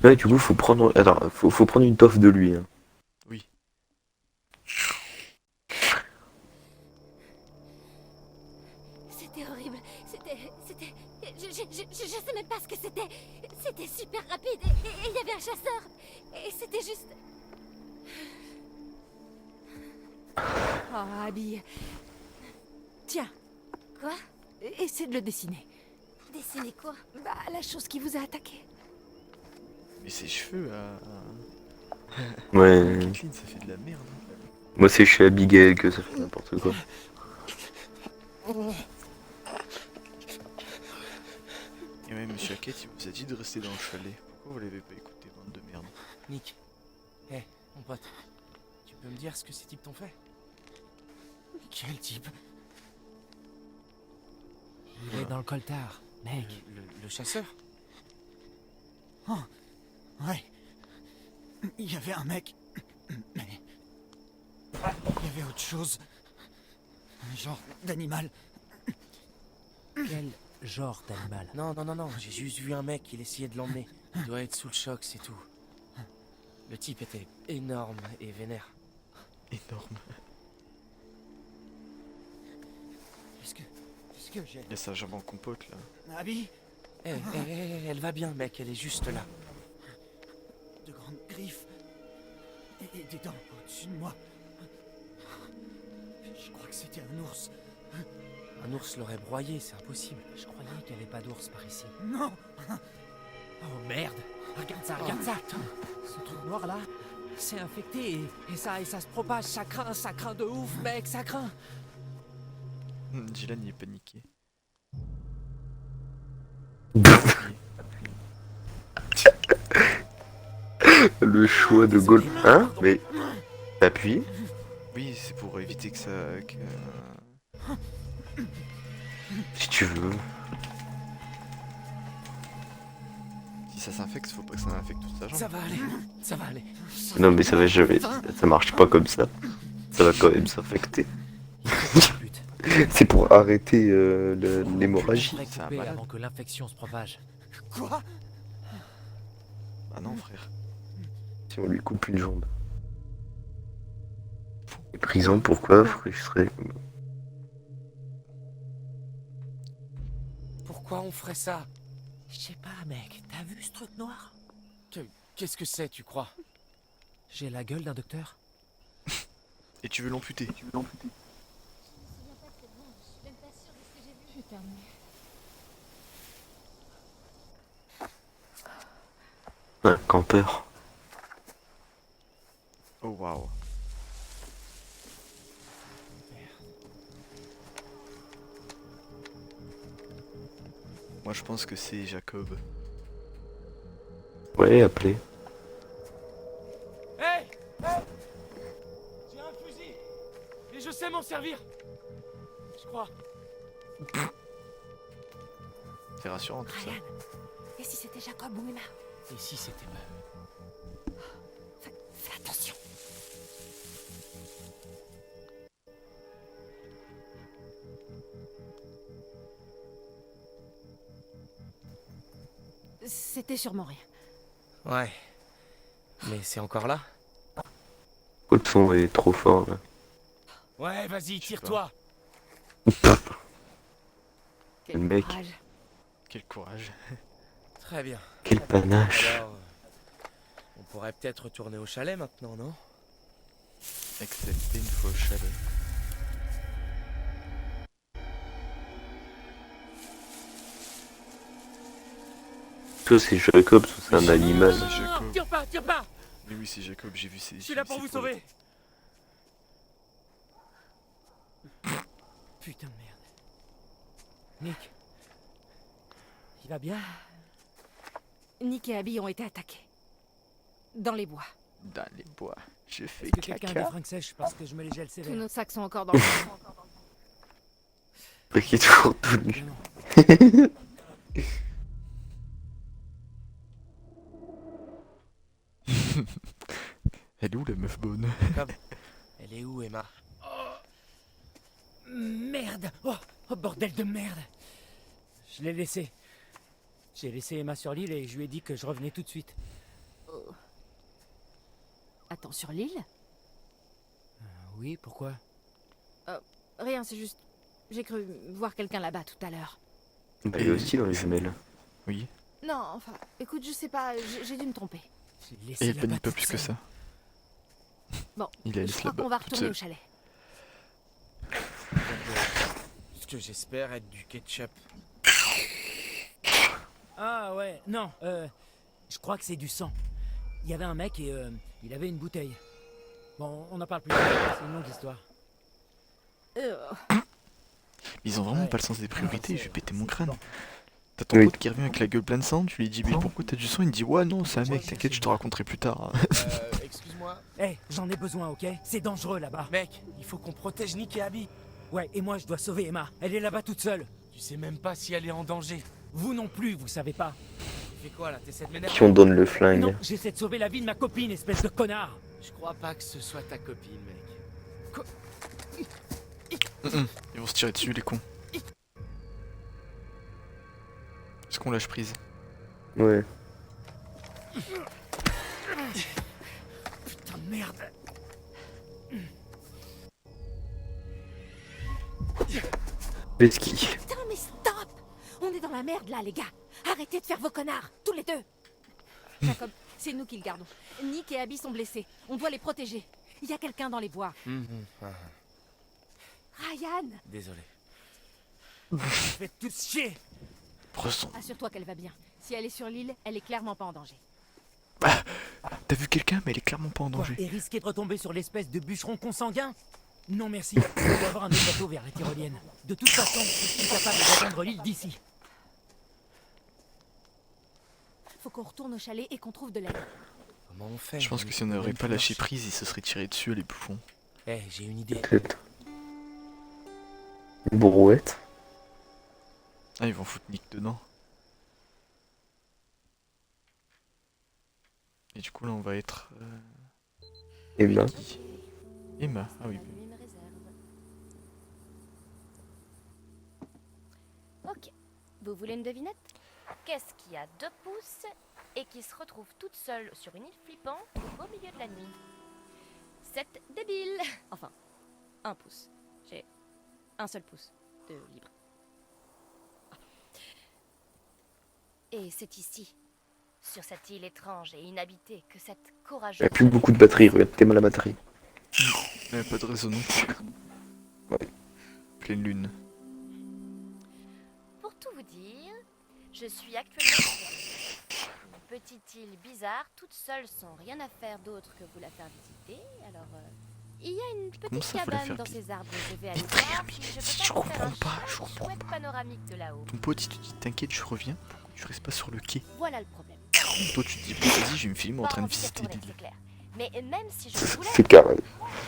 Ouais, du coup, faut prendre. Attends, faut prendre une toffe de lui. Hein. Oui. C'était horrible. C'était. Je sais même pas ce que c'était. C'était super rapide et il y avait un chasseur. Et c'était juste. Oh, Abby. Tiens, Quoi? essaie de le dessiner. Dessiner quoi? Bah, la chose qui vous a attaqué. Mais ses cheveux à Ouais. Kathleen, ça fait de la merde. Hein. Moi, c'est chez Abigail que ça fait n'importe quoi. Et même Monsieur Hackett, il vous a dit de rester dans le chalet. Pourquoi vous l'avez pas écouté, bande de merde? Nick, hé, mon pote, tu peux me dire ce que ces types t'ont fait? Quel type? Il est dans le coltard, mec. Le chasseur? Oh, ouais. Il y avait un mec. Mais. Il y avait autre chose. Un genre d'animal. Quel genre d'animal? Non, j'ai juste vu un mec, il essayait de l'emmener. Il doit être sous le choc, c'est tout. Le type était énorme et vénère. Énorme. Qu'est-ce que j'ai? Il y a sa jambe en compote là. Abby? Elle va bien, mec, elle est juste là. De grandes griffes. Et des dents au-dessus de moi. Je crois que c'était un ours. Un ours l'aurait broyé, c'est impossible. Je croyais qu'il n'y avait pas d'ours par ici. Non! Oh merde! Regarde ça, regarde ça! Ce truc noir là, c'est infecté et ça se propage, ça craint de ouf, mec, ça craint! Dylan il est paniqué. Le choix de Gold. Hein? Mais. T'appuies? Oui, c'est pour éviter que ça. Si tu veux. Si ça s'infecte, faut pas que ça infecte toute sa jambe. Ça va aller. Non, mais ça va jamais. Ça marche pas comme ça. Ça va quand même s'infecter. But. C'est pour arrêter l'hémorragie. Faudrait C'est un couper malade. avant que l'infection se propage. Quoi? Ah non, frère. Si on lui coupe une jambe. Et prison, pourquoi? Frustré. Pourquoi on ferait ça? Je sais pas, mec, t'as vu ce truc noir? Qu'est-ce que c'est, tu crois? J'ai la gueule d'un docteur. Et tu veux l'amputer? Je me souviens pas très bien. Je suis même pas sûre de ce que j'ai vu. Putain de merde. Un campeur. Oh waouh. Moi je pense que c'est Jacob. Ouais, appelé. Hey! J'ai un fusil! Et je sais m'en servir! Je crois. C'est rassurant tout ça. Ryan. Et si c'était Jacob ou Emma? Et si c'était mal? Fais attention. C'était sûrement rien. Ouais. Mais c'est encore là? Le son est trop fort là. Ouais, vas-y, Je sais tire-toi! Le mec. Courage. Quel courage. Très bien. Quel panache. Alors, on pourrait peut-être retourner au chalet maintenant, non? Excepté une fois au chalet. Soit c'est Jacob, soit c'est un animal. C'est Jacob. Tire pas! Mais oui, c'est Jacob, j'ai vu ses. Je suis là pour vous sauver! Putain de merde. Nick. Il va bien? Nick et Abby ont été attaqués. Dans les bois. Dans les bois. Je fais Est-ce que quelqu'un a des caca. fringues sèches parce que je me les gèle Tous sévère? nos sacs sont encore dans le champ. Qui est toujours tout nu. Non. Elle est où la meuf bonne? Elle est où, Emma? Merde! Oh, bordel de merde! Je l'ai laissé. J'ai laissé Emma sur l'île et je lui ai dit que je revenais tout de suite. Attends, sur l'île? Oui, pourquoi? Rien, c'est juste... J'ai cru voir quelqu'un là-bas tout à l'heure. Bah, il est aussi dans les jumelles. Oui. Non, enfin, écoute, je sais pas, j'ai dû me tromper. J'ai Et laissé il là-bas panique pas toute plus que seule. ça. Bon, Il a je laissé crois là-bas qu'on va toute retourner seule. au chalet. Ce que j'espère être du ketchup. Ah ouais, non, je crois que c'est du sang. Il y avait un mec et il avait une bouteille. Bon, on en parle plus tard, c'est une longue histoire. Ils ont vraiment Ouais. pas le sens des priorités, je vais péter mon crâne. Bon. T'as ton Oui. pote qui revient avec la gueule pleine de sang, tu lui dis mais pourquoi t'as du sang? Il me dit ouais non c'est un mec, t'inquiète je te raconterai plus tard. Excuse-moi. Hé, j'en ai besoin, ok? C'est dangereux là-bas. Mec, il faut qu'on protège Nick et Abby. Ouais, et moi je dois sauver Emma. Elle est là-bas toute seule. Tu sais même pas si elle est en danger. Vous non plus, vous savez pas. Tu fais quoi là? T'essaies de m'énerver? Qui on donne le Non, flingue. j'essaie de sauver la vie de ma copine, espèce de connard. Je crois pas que ce soit ta copine, mec. Ils vont se tirer dessus les cons. Est-ce qu'on lâche prise? Ouais. Putain de merde. Veski. Putain, mais stop! On est dans la merde là, les gars. Arrêtez de faire vos connards, tous les deux. Jacob, c'est nous qui le gardons. Nick et Abby sont blessés. On doit les protéger. Il y a quelqu'un dans les bois. Ryan, Désolé. Faites tous chier. Ressens. assure-toi qu'elle va bien. Si elle est sur l'île, elle est clairement pas en danger. T'as vu quelqu'un mais elle est clairement pas en Quoi, danger. et risquer de retomber sur l'espèce de bûcheron consanguin? Non merci, il doit y avoir un autre bateau vers la tyrolienne. De toute façon, je suis capable d'atteindre l'île d'ici. Faut qu'on retourne au chalet et qu'on trouve de l'aide. Comment on fait? Je pense que si on n'aurait pas lâché prise, ils se seraient tirés dessus les bouffons. Eh, j'ai une idée. Peut-être. Une brouette. Ah ils vont foutre Nick dedans. Et du coup là on va être... Emma. qui Emma, ah oui. Une réserve. Ok. Vous voulez une devinette? Qu'est-ce qui a 2 pouces et qui se retrouve toute seule sur une île flippante au beau milieu de la nuit? C'est débile. Enfin, 1 pouce. J'ai un seul pouce de libre. Ah. Et c'est ici, sur cette île étrange et inhabitée, que cette Il courageuse... n'y a plus beaucoup de batterie, regarde, t'es mal la batterie. Il n'y avait pas de résonance. Ouais. Pleine lune. Pour tout vous dire, je suis actuellement sur une petite île bizarre, toute seule, sans rien à faire d'autre que vous la faire visiter. Alors, il y a une Comment petite ça, faut la cabane faire dans visiter? ces arbres. Je vais aller voir si je peux je pas vous faire un comprends pas, je chouette comprends pas. panoramique de là-haut. Ton pote il te dit t'inquiète je reviens, pourquoi tu restes pas sur le quai? Voilà le problème. Toi tu te dis vas-y je vais me filmer en Pas train de envie d'y visiter retourner, l'île. c'est clair. Mais même si je voulais, C'est carré.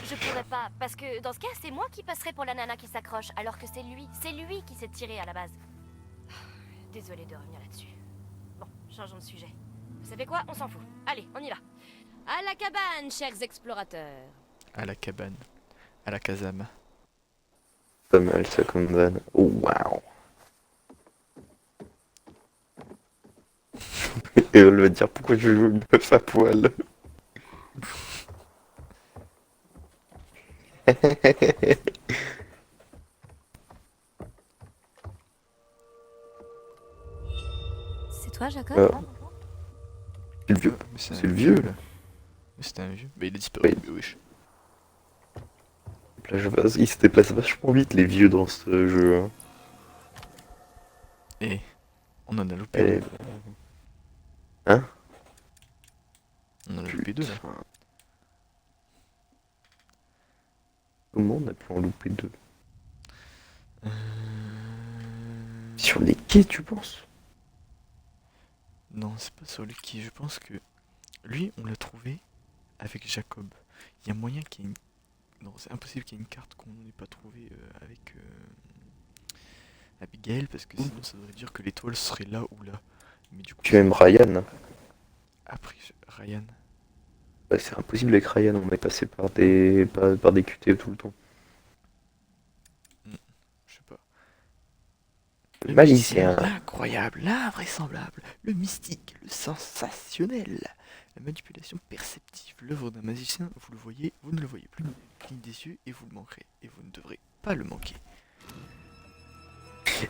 je pourrais pas, parce que dans ce cas, c'est moi qui passerai pour la nana qui s'accroche, alors que c'est lui qui s'est tiré à la base. Désolée de revenir là-dessus. Bon, changeons de sujet. Vous savez quoi? On s'en fout. Allez, on y va. À la cabane, chers explorateurs. À la cabane. À la casame. Pas mal ça comme vanne. Oh waouh. Et elle va dire pourquoi je joue une meuf à poil. C'est toi, Jacob? C'est le vieux. Mais C'est le vieux là. Mais c'était un vieux. Bah il a disparu, Oui. mais wesh. Ils se déplacent vachement vite les vieux dans ce jeu. Hein. Et on en a loupé. Et... Hein? On en a loupé 2 là. Putain. Comment on a pu en louper 2? Sur les quais tu penses? Non, c'est pas sur lui qui. Je pense que lui, on l'a trouvé avec Jacob. Il y a moyen qu'il y ait une. Non, c'est impossible qu'il y ait une carte qu'on n'ait pas trouvée avec Abigail, parce que sinon ça voudrait dire que l'étoile serait là ou là. Mais du coup, Tu aimes Ryan? après Ryan. Bah, c'est impossible avec Ryan, on est passé par des QT tout le temps. Je sais pas. Le magicien. L'incroyable, l'invraisemblable, le mystique, le sensationnel, La manipulation perceptive, l'œuvre d'un magicien, vous le voyez, vous ne le voyez plus. Cligne des yeux et vous le manquerez, et vous ne devrez pas le manquer.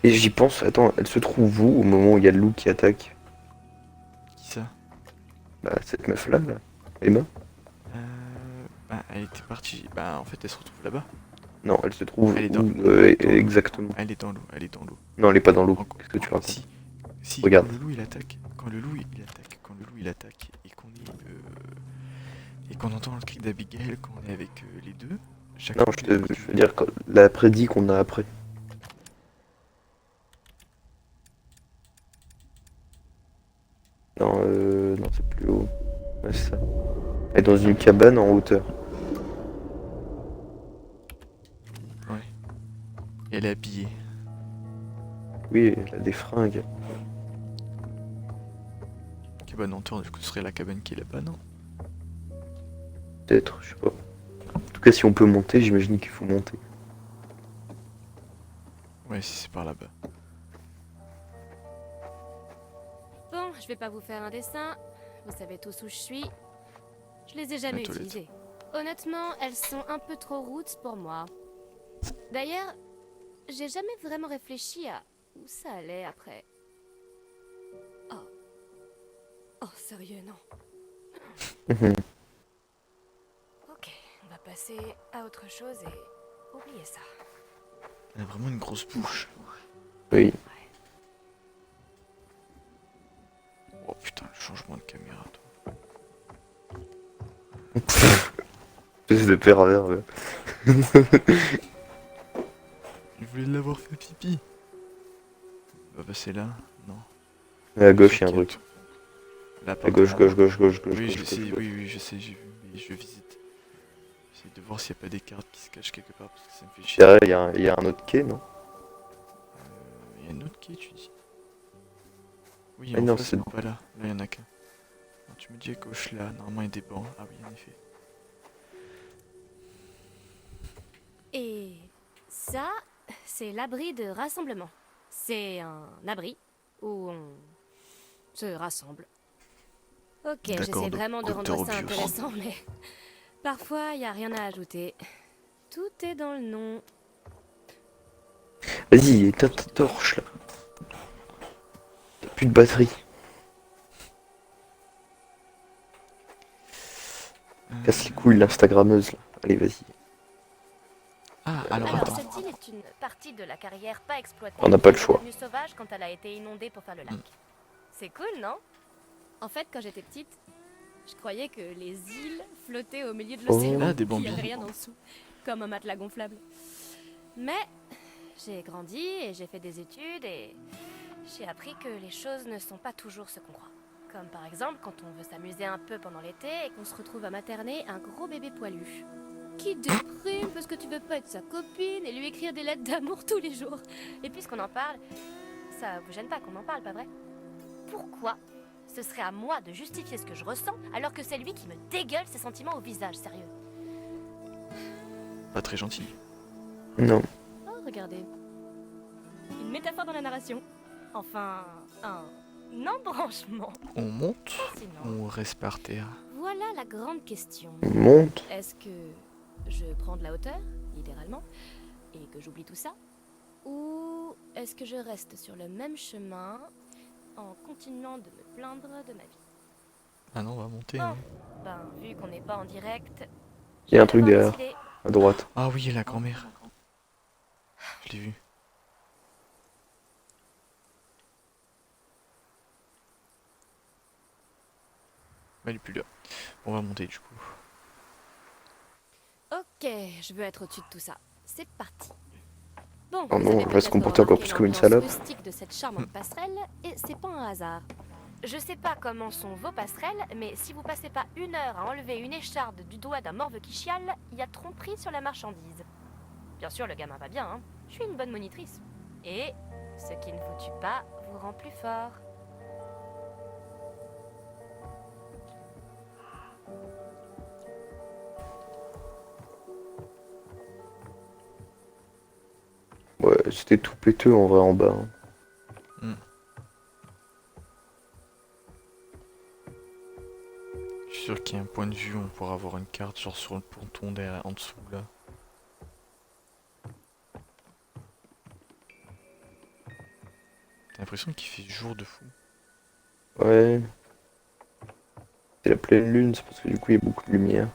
Et j'y pense, attends, elle se trouve où au moment où il y a le loup qui attaque? Qui ça? Bah, cette meuf-là, là. Emma? Bah, elle était partie. Bah, en fait, elle se retrouve là-bas. Non, elle se trouve Elle est dans- où exactement? Elle est dans l'eau, elle est dans l'eau. Non, elle est pas dans l'eau. Encore- Qu'est-ce que tu racontes? Si, Regarde. quand le loup il attaque, et qu'on est et qu'on entend le cri d'Abigail quand on est avec les deux, chaque Non, fois je qu'il te est- je veux dire la prédit qu'on a après. Non, non, c'est plus haut. Ouais, c'est ça. Elle est dans une cabane en hauteur. et elle est habillée. Oui, elle a des fringues. Cabane en tour, du coup, ce serait la cabane qui est là-bas, non? Peut-être, je sais pas. En tout cas, si on peut monter, j'imagine qu'il faut monter. Ouais, si c'est par là-bas. Bon, je vais pas vous faire un dessin. Vous savez tous où je suis. Je les ai jamais La toilette. utilisées. Honnêtement, elles sont un peu trop roots pour moi. D'ailleurs, j'ai jamais vraiment réfléchi à où ça allait après. Oh. Oh, sérieux, non. Mhm. Ok, on va passer à autre chose et oublier ça. Elle a vraiment une grosse bouche. Oui. Oh putain, le changement de caméra, toi. Espèce de pervers. Ouais. Il voulait l'avoir fait pipi. On va passer là? Non. À gauche, il y a un truc. Là, À pardon. gauche, gauche, gauche, gauche, gauche, Oui, gauche, je gauche, sais, gauche. oui, je sais, j'ai vu, mais je visite. J'essaie de voir s'il n'y a pas des cartes qui se cachent quelque part parce que ça me fait chier. Derrière, il y a un autre quai, non? Il y a une autre quai, tu dis? Oui, Ah en non, face, c'est- non, pas là. Là, il y en a qu'un. Alors, tu me dis à gauche là, normalement il y a des bancs. Ah oui, en effet. Et ça, c'est l'abri de rassemblement. C'est un abri où on se rassemble. Ok, D'accord, j'essaie donc vraiment de rendre Doctor ça Obvious. intéressant, mais parfois, il n'y a rien à ajouter. Tout est dans le nom. Vas-y, éteins ta torche là. T'as plus de batterie. Casse les couilles l'instagrammeuse là. Allez, vas-y. Ah, alors Alors, attends. cette île est une partie de la carrière pas exploitée. On n'a pas le qui est choix. devenue sauvage quand elle a été inondée pour faire le lac. C'est cool, non? En fait, quand j'étais petite, je croyais que les îles flottaient au milieu de Oh. l'océan. Ah, des Il bambis. n'y avait rien en dessous, comme un matelas gonflable. Mais j'ai grandi et j'ai fait des études et j'ai appris que les choses ne sont pas toujours ce qu'on croit. Comme par exemple quand on veut s'amuser un peu pendant l'été et qu'on se retrouve à materner un gros bébé poilu. Qui déprime parce que tu veux pas être sa copine et lui écrire des lettres d'amour tous les jours. Et puisqu'on en parle, ça vous gêne pas qu'on en parle, pas vrai? Pourquoi ce serait à moi de justifier ce que je ressens alors que c'est lui qui me dégueule ses sentiments au visage, sérieux? Pas très gentil. Non. Oh, regardez. Une métaphore dans la narration. Enfin, un embranchement. On monte, Sinon, on reste par terre. voilà la grande question. On monte. Est-ce que je prends de la hauteur, littéralement, et que j'oublie tout ça? Ou est-ce que je reste sur le même chemin en continuant de me plaindre de ma vie? Ah non, on va monter. Bon, hein. ben, vu qu'on n'est pas en direct, Il y a un je vais truc devoir derrière, décider. à droite. Ah oui, la grand-mère. Je l'ai vu. Bah, elle est plus là. On va monter du coup. Ok, je veux être au-dessus de tout ça. C'est parti. Bon, Oh vous non, avez elle va se peut-être comporter encore remarqué plus comme une l'ambiance salope. rustique de cette charmante passerelle, et c'est pas un hasard. Je sais pas comment sont vos passerelles, mais si vous passez pas 1 heure à enlever une écharde du doigt d'un morve qui chiale, il y a tromperie sur la marchandise. Bien sûr, le gamin va bien, hein. Je suis une bonne monitrice. Et ce qui ne vous tue pas vous rend plus fort. Ouais, c'était tout péteux en vrai en bas. Hein. de vue, on pourra avoir une carte genre sur le ponton derrière, en dessous là. T'as l'impression qu'il fait jour de fou. Ouais. C'est la pleine lune, c'est parce que du coup il y a beaucoup de lumière.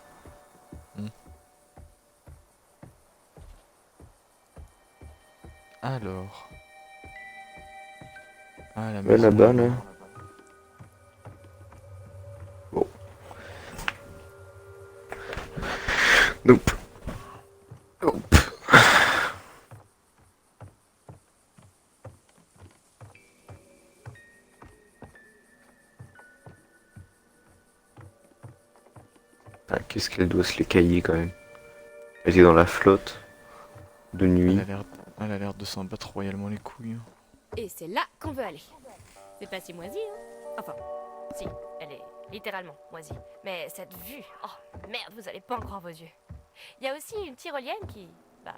Alors. Ah, la Ouais, maison. là-bas, là. Bon. Nope. Nope. Ah, qu'est-ce qu'elle doit se les cailler quand même. Elle est dans la flotte. De nuit. Elle a l'air de s'en battre royalement les couilles. Et c'est là qu'on veut aller. C'est pas si moisi, hein? Enfin, si, elle est littéralement moisie. Mais cette vue, oh merde, vous allez pas en croire vos yeux. Il y a aussi une tyrolienne qui, bah,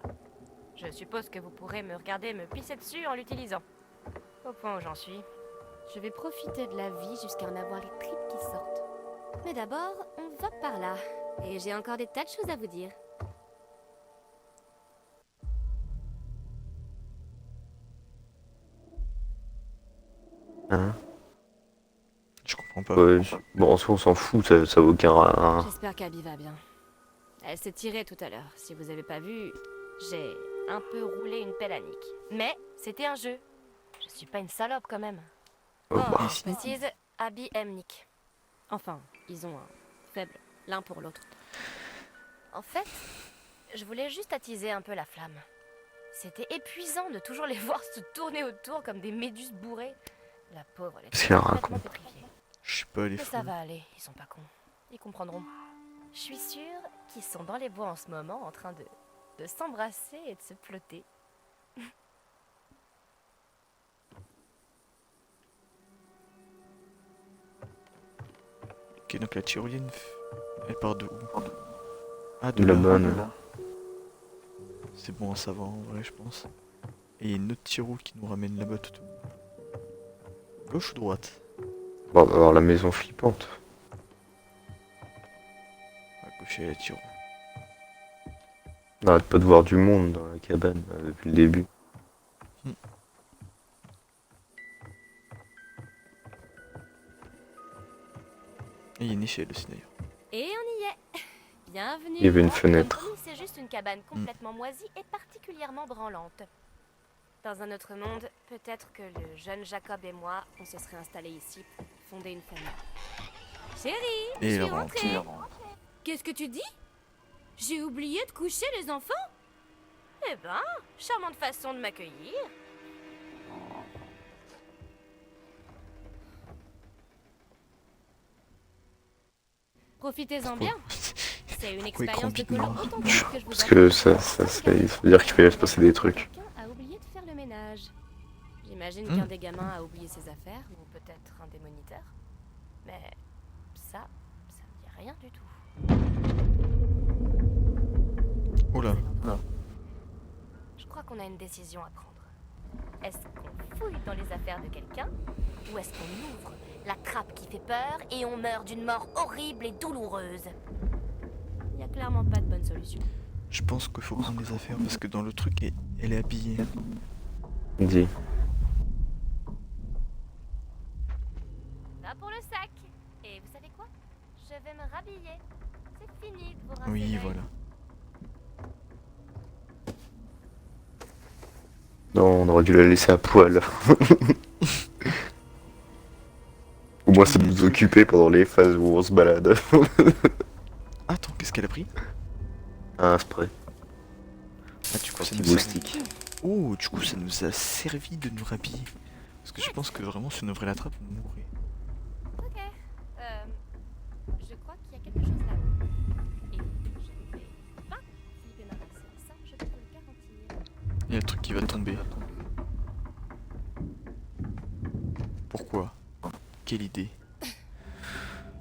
je suppose que vous pourrez me regarder me pisser dessus en l'utilisant. Au point où j'en suis. Je vais profiter de la vie jusqu'à en avoir les tripes qui sortent. Mais d'abord, on va par là. Et j'ai encore des tas de choses à vous dire. Hein? Je comprends pas. Ouais, bon, en soi, on s'en fout, ça vaut aucun. J'espère qu'Abby va bien. Elle s'est tirée tout à l'heure. Si vous avez pas vu, j'ai un peu roulé une pelle à Nick. Mais c'était un jeu. Je suis pas une salope quand même. Oh, Oh, bah. je précise, Abby aime Nick. Enfin, ils ont un faible l'un pour l'autre. En fait, je voulais juste attiser un peu la flamme. C'était épuisant de toujours les voir se tourner autour comme des méduses bourrées. La pauvre, elle Qu'est-ce était qu'elle complètement raconte? pétrifiée. Je sais pas, les Mais fous. ça va aller, ils sont pas cons. Ils comprendront. Je suis sûre qu'ils sont dans les bois en ce moment en train de s'embrasser et de se plotter. Ok, donc la tyrolienne, elle part de où? Ah, De de la là. bonne. C'est bon à savoir en vrai, je pense. Et il y a une autre tyro qui nous ramène là-bas tout au bout. Gauche ou droite? Bon, on va voir la maison flippante. À gauche, il y a la tyro. On n'arrête pas de voir du monde dans la cabane depuis le début. Et il y a une échelle aussi d'ailleurs. Et on y est. Bienvenue. Il y avait une Comme fenêtre. promis, c'est juste une cabane complètement moisie et particulièrement branlante. Dans un autre monde, peut-être que le jeune Jacob et moi, on se serait installés ici pour fonder une famille. Chérie, Et je il suis rentre. rentrée. Qu'est-ce que tu dis? J'ai oublié de coucher les enfants? Eh ben, charmante façon de m'accueillir. Profitez-en bien. C'est une Pourquoi il expérience de combine, colo hein? authentique que je vous Parce offre. que ça veut dire qu'il fallait se passer des trucs. Quelqu'un a oublié de faire le ménage. J'imagine Hmm. qu'un des gamins a oublié ses affaires, ou peut-être un des moniteurs. Mais ça me dit rien du tout. Oh là. Je crois qu'on a une décision à prendre. Est-ce qu'on fouille dans les affaires de quelqu'un, ou est-ce qu'on ouvre la trappe qui fait peur et on meurt d'une mort horrible et douloureuse? Il n'y a clairement pas de bonne solution. Je pense qu'il faut prendre les affaires parce que dans le truc, elle est habillée. Dis. Ça pour le sac. Et vous savez quoi? Je vais me rhabiller. C'est fini de vous rincer Oui, l'œil. voilà. Non, on aurait dû la laisser à poil. Au moins, ça nous occupait pendant les phases où on se balade. Attends, qu'est-ce qu'elle a pris? Un spray. Ah, du coup, ça Petit nous moustique. Oh, du coup, ça nous a servi de nous rhabiller. Parce que je pense que vraiment, si on ouvrait la trappe, on mourrait. Ok. Je crois qu'il y a quelque chose là. Et je ne vais pas flipper ma race. Ça, je peux vous le garantir. Il y a le truc qui va tomber. Pourquoi? Quelle idée?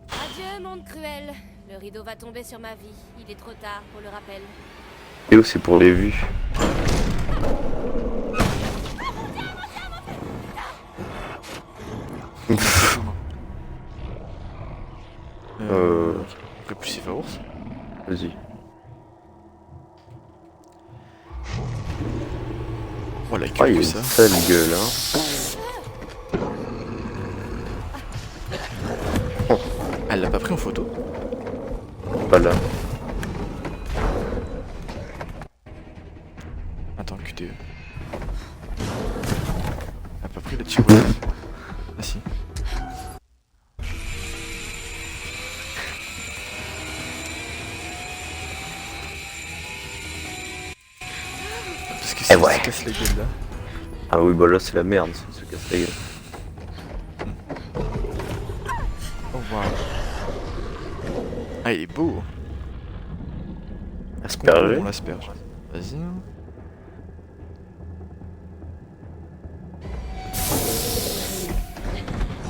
Adieu, monde cruel. Le rideau va tomber sur ma vie. Il est trop tard pour le rappel. Et c'est pour les vues. On aurait pu s'y Vas-y. Voilà, Ah, il y a que une ça. sale gueule, hein. Elle l'a pas pris en photo? Pas là. Attends, QTE. Elle a pas pris la Chihuahua. Ah si. Parce que si elle ouais. se casse la gueule là. Ah oui, bah là c'est la merde, ça se casse la gueule. Oh waouh. Ah, il est beau. Asperger. On l'asperge. Vas-y.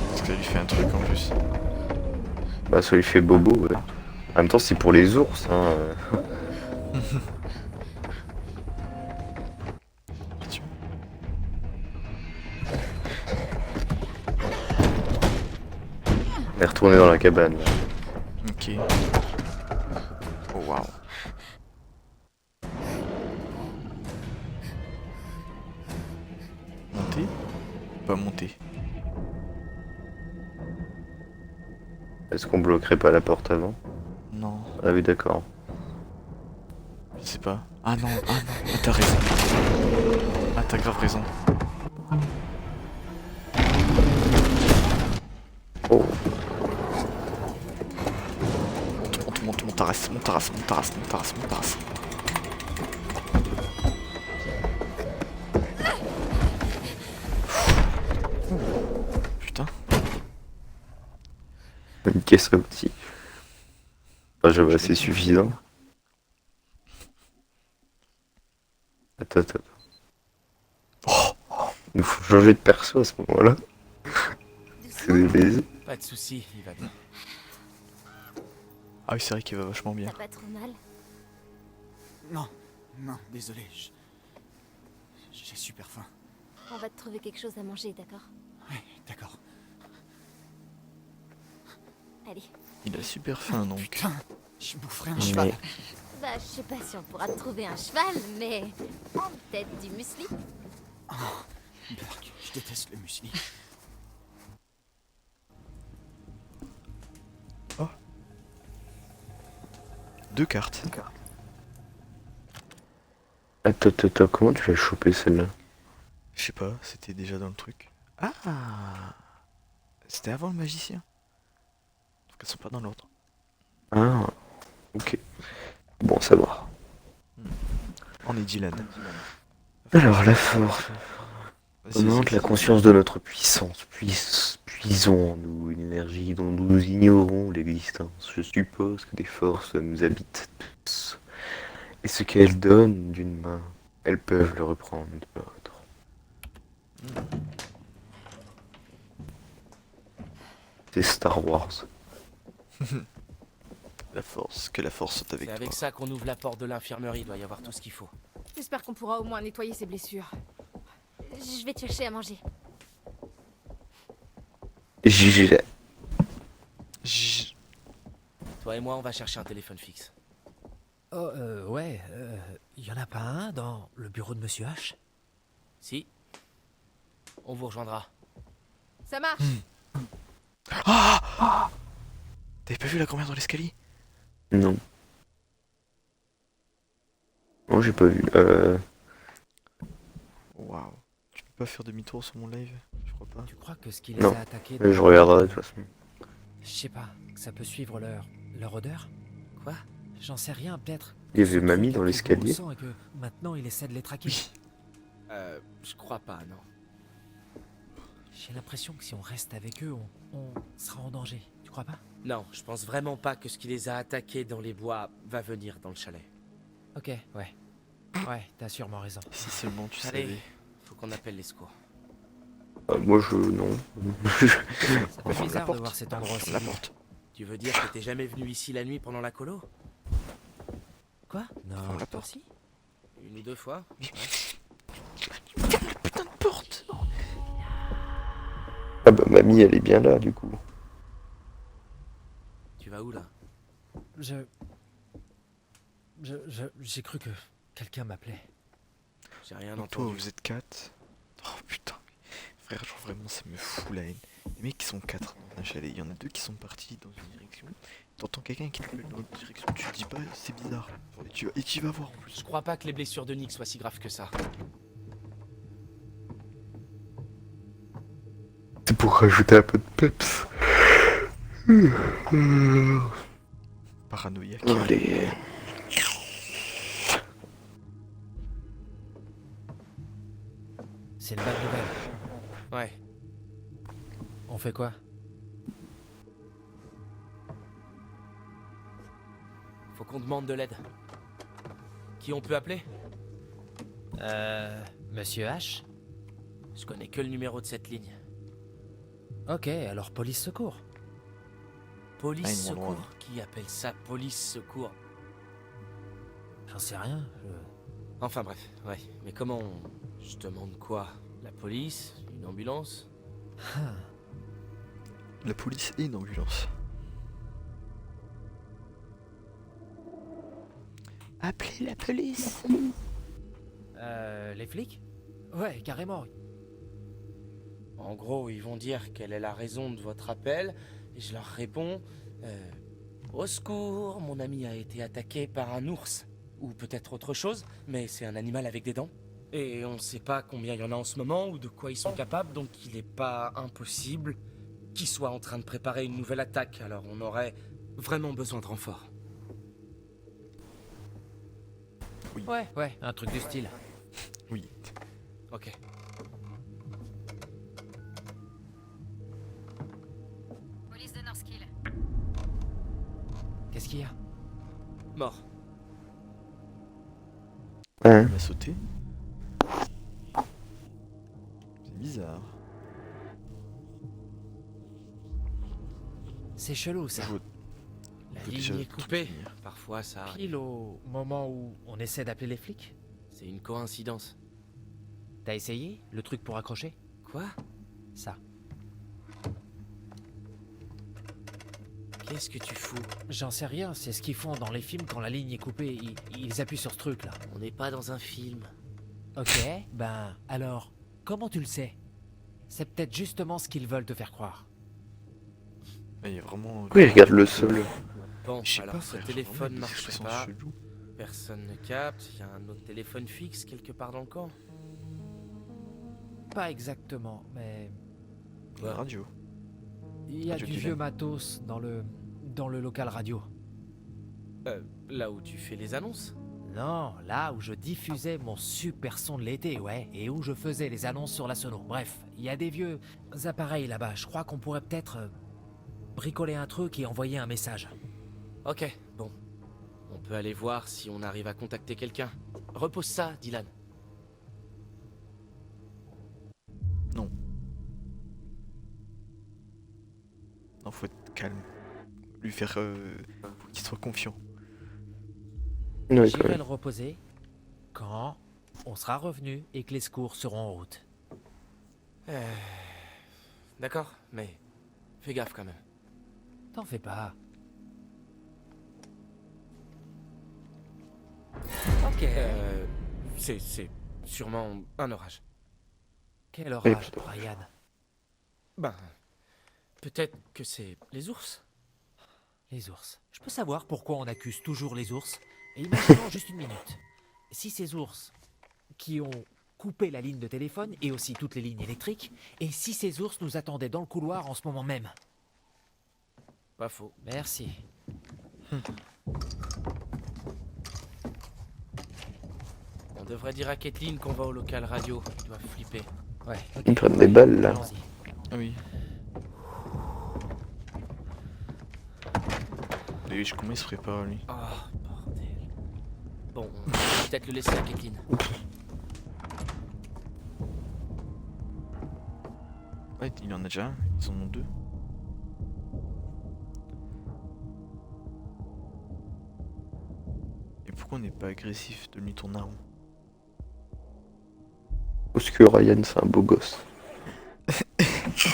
Parce que ça lui fait un truc en plus. Bah ça lui fait bobo, ouais. En même temps c'est pour les ours, hein. Tu- On est retourné dans la cabane, là. Ok. Oh waouh. Monter? Pas monter. Est-ce qu'on bloquerait pas la porte avant? Non, Ah oui, d'accord. je sais pas. Ah non, ah non. Ah, t'as raison. Ah, t'as grave raison. Oh, Monte, taras. Putain. une caisse optique. Bah j'avoue, c'est suffisant. Attends. Il nous faut changer de perso à ce moment-là. C'est des baisers. Pas de soucis, il va bien. Ah oui, c'est vrai qu'il va vachement bien. T'as pas trop mal? Non, désolé. J'ai super faim. On va te trouver quelque chose à manger, d'accord? Ouais, d'accord. Allez. Il a super faim donc. Putain, je boufferai un cheval. Bah, je sais pas si on pourra te trouver un cheval, mais peut-être du muesli. Berk, je déteste le muesli. Deux cartes. Attends, comment tu l'as chopé celle-là? Je sais pas, c'était déjà dans le truc. Ah, c'était avant le magicien. Donc elles sont pas dans l'ordre. Ah, ok. Bon, ça va. On est Dylan. Alors, la force. Vas-y, Augmente vas-y. la conscience de notre puissance. Puisons en nous une énergie dont nous ignorons l'existence. Je suppose que des forces nous habitent tous. Et ce qu'elles donnent d'une main, elles peuvent le reprendre de l'autre. C'est Star Wars. La force, que la force soit avec C'est toi. avec ça qu'on ouvre la porte de l'infirmerie, il doit y avoir tout ce qu'il faut. J'espère qu'on pourra au moins nettoyer ses blessures. Je vais te chercher à manger. JG. J- Toi et moi, on va chercher un téléphone fixe. Oh, ouais, y en a pas un dans le bureau de Monsieur H? Si. On vous rejoindra. Ça marche. T'avais pas vu la grand-mère dans l'escalier? Non. Non, j'ai pas vu. Waouh. Tu peux pas faire demi-tour sur mon live? Je crois pas. Tu crois que ce qui les Non. a attaqués... Mais je regarderai de toute façon. Je sais pas, que ça peut suivre leur odeur? Quoi? J'en sais rien, peut-être. Il y avait Ce mamie truc dans a pris l'escalier. goût au sang et que maintenant il essaie de les traquer. Je crois pas, non. J'ai l'impression que si on reste avec eux, on sera en danger. Tu crois pas? Non, je pense vraiment pas que ce qui les a attaqués dans les bois va venir dans le chalet. Ok, ouais. Ouais, t'as sûrement raison. Si seulement tu Allez, savais. faut qu'on appelle les secours. Moi, non. Ça fait Ferme bizarre de voir cet endroit aussi. Ferme la porte. Tu veux dire que t'es jamais venu ici la nuit pendant la colo? Quoi? Non. Ferme la porte. Si. Une ou deux fois? Ferme la putain de porte! Ah bah, mamie, elle est bien là, du coup. Tu vas où là? Je J'ai cru que quelqu'un m'appelait. J'ai rien Donc toi, entendu. vous êtes 4. Oh putain, frère, genre vraiment, ça me fout la haine. Les mecs qui sont 4 dans un chalet, il y en a 2 qui sont partis dans une direction. T'entends quelqu'un qui t'appelle dans l'autre direction, tu te dis pas, c'est bizarre. Et tu vas voir en plus. Je crois pas que les blessures de Nick soient si graves que ça. C'est pour rajouter un peu de peps. Paranoïaque. Allez. C'est une bonne nouvelle. Ouais. On fait quoi? Faut qu'on demande de l'aide. Qui on peut appeler? Monsieur H? Je connais que le numéro de cette ligne. Ok, alors police secours. Police 911. secours. Qui appelle ça police secours? J'en sais rien. Enfin bref, ouais. Mais comment on... Je demande quoi? La police? Une ambulance? La police et une ambulance. Appelez la police. Les flics? Ouais, carrément. En gros, ils vont dire quelle est la raison de votre appel, et je leur réponds au secours, mon ami a été attaqué par un ours. Ou peut-être autre chose, mais c'est un animal avec des dents. Et on sait pas combien il y en a en ce moment, ou de quoi ils sont capables, donc il est pas impossible qu'ils soient en train de préparer une nouvelle attaque, alors on aurait vraiment besoin de renfort. Ouais, un truc du style. Oui. Ok. Police de Northkill. Qu'est-ce qu'il y a? Mort. Hein? Il a sauté. C'est bizarre. C'est chelou ça. Je- La peut déjà ligne est tout coupée. finir. Parfois ça arrive. Pile au moment où on essaie d'appeler les flics? C'est une coïncidence. T'as essayé le truc pour accrocher? Quoi? Ça. Qu'est-ce que tu fous? J'en sais rien, c'est ce qu'ils font dans les films quand la ligne est coupée. Ils appuient sur ce truc là. On n'est pas dans un film. Ok, ben alors, comment tu le sais? C'est peut-être justement ce qu'ils veulent te faire croire. Il y a vraiment. Oui, regarde le sol. Bon, Je sais alors pas, ce frère, téléphone vraiment, il y a des marche expressions pas. cheloues. Personne ne capte. Il y a un autre téléphone fixe quelque part dans le camp. Pas exactement, mais La radio. il y a Radio du Dylan. vieux matos dans le local radio. Là où tu fais les annonces? Non, là où je diffusais mon super son de l'été, ouais, et où je faisais les annonces sur la sono. Bref, il y a des vieux appareils là-bas. Je crois qu'on pourrait peut-être bricoler un truc et envoyer un message. Ok, bon. On peut aller voir si on arrive à contacter quelqu'un. Repose ça, Dylan. Non, faut être calme. Lui faire. Faut qu'il soit confiant. Ouais, quand J'irai même. le reposer quand on sera revenu et que les secours seront en route. D'accord, mais fais gaffe quand même. T'en fais pas. Ok. C'est sûrement un orage. Quel orage, putain. Ryan. Ben, peut-être que c'est les ours. Les ours. Je peux savoir pourquoi on accuse toujours les ours? Et imaginons juste une minute. Si ces ours qui ont coupé la ligne de téléphone et aussi toutes les lignes électriques, et si ces ours nous attendaient dans le couloir en ce moment même? Pas faux. Merci. On devrait dire à Kathleen qu'on va au local radio. Ils doivent flipper. Ouais, ok. Ils prennent des balles là. Allons-y. Ah oui. Et comment il se prépare lui? Oh, bordel. Bon, on va peut-être le laisser à Kathleen. Ouais, il en a déjà un, ils en ont deux. Et pourquoi on n'est pas agressif de lui tourner un rond? Parce que Ryan, c'est un beau gosse. Tu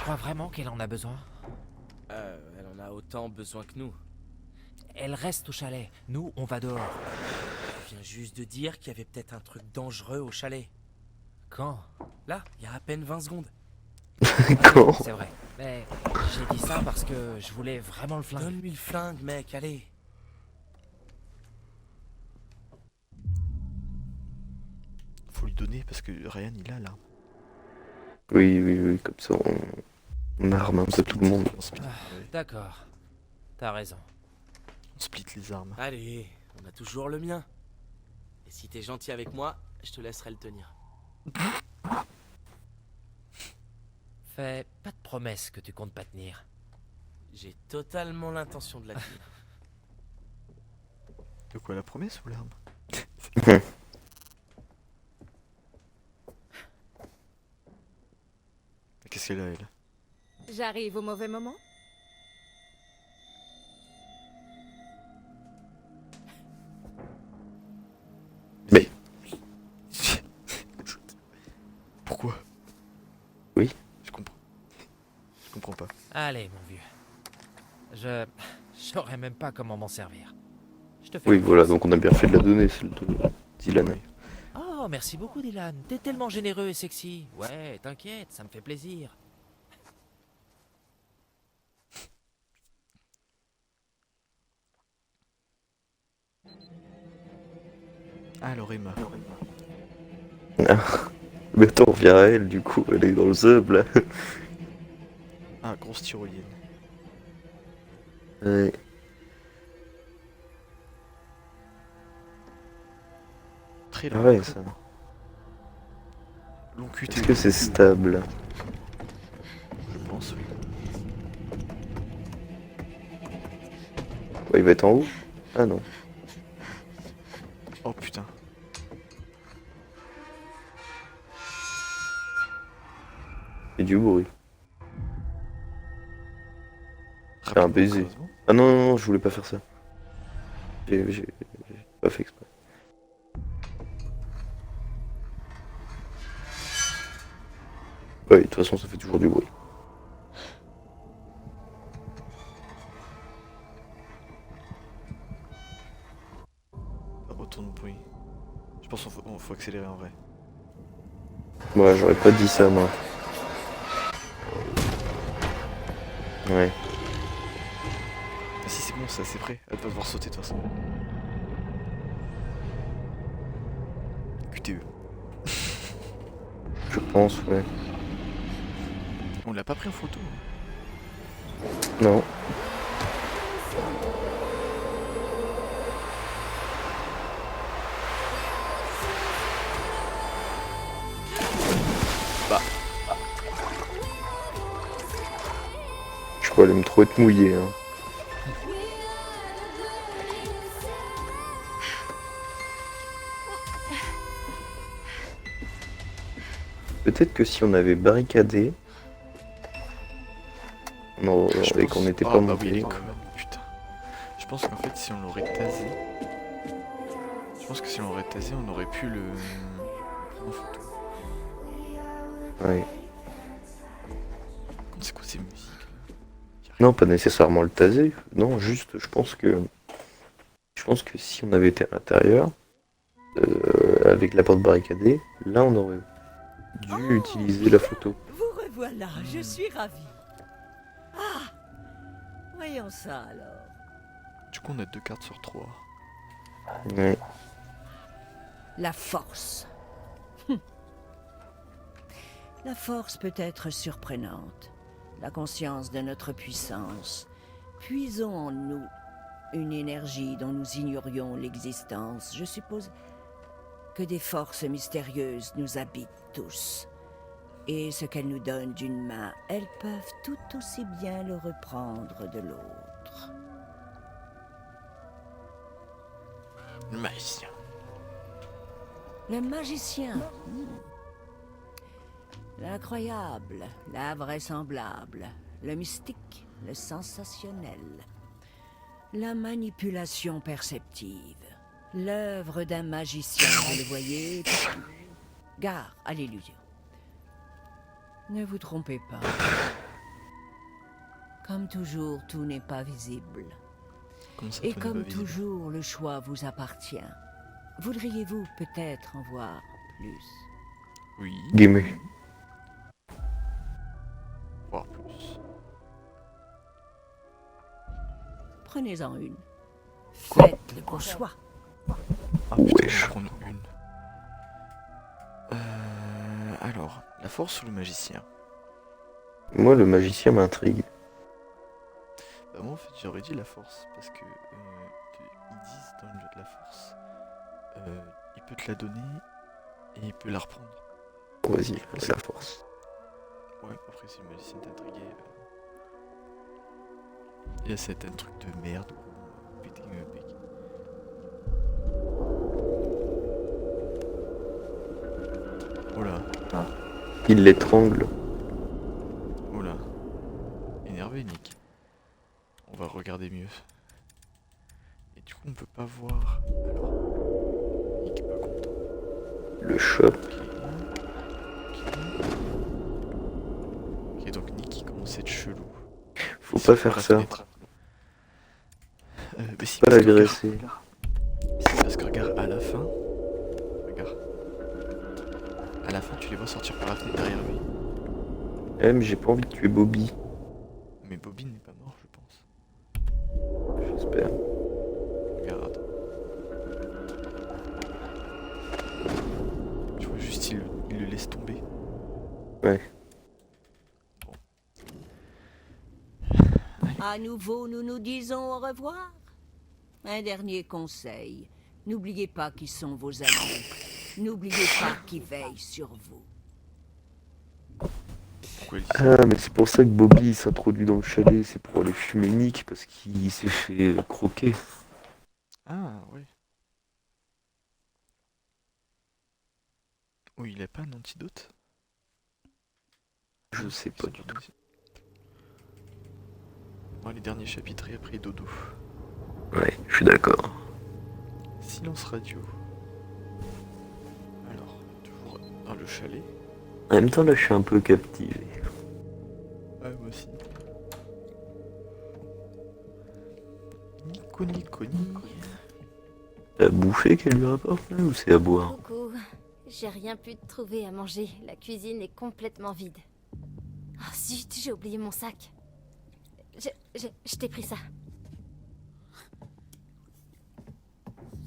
crois vraiment qu'elle en a besoin? Elle en a autant besoin que nous. elle reste au chalet. Nous, on va dehors. Je viens juste de dire qu'il y avait peut-être un truc dangereux au chalet. Quand? Là, il y a à peine 20 secondes. Quand? C'est vrai. Mais j'ai dit ça parce que je voulais vraiment le flingue. Donne-lui le flingue, mec, allez. Faut lui donner parce que Ryan il a l'arme. Oui, comme ça on arme un peu tout le monde. On split, ouais, D'accord. T'as raison. on split les armes. Allez, on a toujours le mien. Et si t'es gentil avec moi, je te laisserai le tenir. Fais pas de promesses que tu comptes pas tenir. J'ai totalement l'intention de la tenir. De quoi, la promesse ou l'arme? Qu'est-ce qu'elle a, elle? J'arrive au mauvais moment? Mais Pourquoi? Oui. Je comprends. Je comprends pas. Allez, mon vieux. Je saurais même pas comment m'en servir. Je te fais oui, confiance. voilà, donc on a bien fait de la donner, celle de Dylan. Oui. Oh, merci beaucoup, Dylan. T'es tellement généreux et sexy. Ouais, t'inquiète, ça me fait plaisir. Ah, alors Emma. Mais attends, on revient à elle, du coup, elle est dans le sub là. Ah, grosse tyrolienne. Ouais. Très Ah long. ouais, ça. Long QT. Est-ce que c'est stable? Je pense, oui. Ouais, il va être en haut? Ah non. Oh putain. Il y a du bruit. C'est un Rapidement, baiser. heureusement. Ah non, je voulais pas faire ça. J'ai pas fait exprès. Ouais, de toute façon, ça fait toujours du bruit. Retourne bruit. Je pense qu'il faut accélérer en vrai. Ouais, j'aurais pas dit ça, moi. Ouais. Ah si, c'est bon, ça, c'est prêt. Elle va devoir sauter de toute façon. QTE. Je pense, ouais. On l'a pas pris en photo. Non. Bah. Je crois qu'elle aime trop être mouillée, hein. Peut-être que si on avait barricadé, non, et qu'on n'était pas bah oui, elle est monté. conne, putain. Je pense qu'en fait, si on l'aurait tasé. Je pense que si on l'aurait tasé, on aurait pu le prendre en photo. Ouais. C'est quoi ces musiques là? Non, pas nécessairement le taser. Non, juste, je pense que si on avait été à l'intérieur, avec la porte barricadée, là on aurait dû utiliser la photo. Vous revoilà, je suis ravie. Ah, voyons ça alors. Du coup, on a 2 cartes sur 3. Ouais. La force. La force peut être surprenante. La conscience de notre puissance. Puisons en nous une énergie dont nous ignorions l'existence. Je suppose que des forces mystérieuses nous habitent tous. Et ce qu'elles nous donnent d'une main, elles peuvent tout aussi bien le reprendre de l'autre. Le magicien. Le magicien. L'incroyable, l'invraisemblable, le mystique, le sensationnel. La manipulation perceptive. L'œuvre d'un magicien, vous le voyez. Gare à l'illusion. Ne vous trompez pas. Comme toujours, tout n'est pas visible. Comment ça, Et tout n'est comme pas visible? toujours, le choix vous appartient. Voudriez-vous peut-être en voir plus? Oui, Gamer. voire plus. Prenez-en une. Faites le bon choix. Ah putain, Wesh. on va prendre une. Alors, la force ou le magicien? Moi, le magicien m'intrigue. Bah moi en fait j'aurais dit la force parce que ils disent dans le jeu de la force, il peut te la donner et il peut la reprendre. Vas-y, c'est la force. Ouais, après si le magicien t'intrigué, il y a certains trucs de merde ou pété bec. Oh là, Il l'étrangle. oh là. Énervé Nick. On va regarder mieux. Et du coup on peut pas voir. Alors, Nick pas content. Le chope. Ok, donc Nick il commence à être chelou. Faut C'est pas par faire la ça. fenêtre. Mais si, Pas parce que l'agresser. Si, parce que regarde, à la fin. Regarde. À la fin, tu les vois sortir par la fenêtre derrière lui. Eh, mais j'ai pas envie de tuer Bobby. Mais Bobby n'est pas mort, je pense. J'espère. Regarde, attends. Tu vois, juste il le laisse tomber. Ouais. À nouveau, nous nous disons au revoir. Un dernier conseil. N'oubliez pas qui sont vos amis. N'oubliez pas qui veille sur vous. Pourquoi il dit ça? Ah, mais c'est pour ça que Bobby il s'introduit dans le chalet. C'est pour aller fumer Nick parce qu'il s'est fait croquer. Ah, ouais. Oui, il a pas un antidote? Je sais pas du tout. Bon, les derniers chapitres et après dodo. Ouais, je suis d'accord. Silence radio. Alors, toujours dans le chalet. En même temps, là, je suis un peu captivé. Ouais, moi aussi. Nico, Nico, Nico. À bouffer qu'elle lui rapporte là ou c'est à boire? Coucou. J'ai rien pu trouver à manger. La cuisine est complètement vide. Oh zut, j'ai oublié mon sac. Je t'ai pris ça.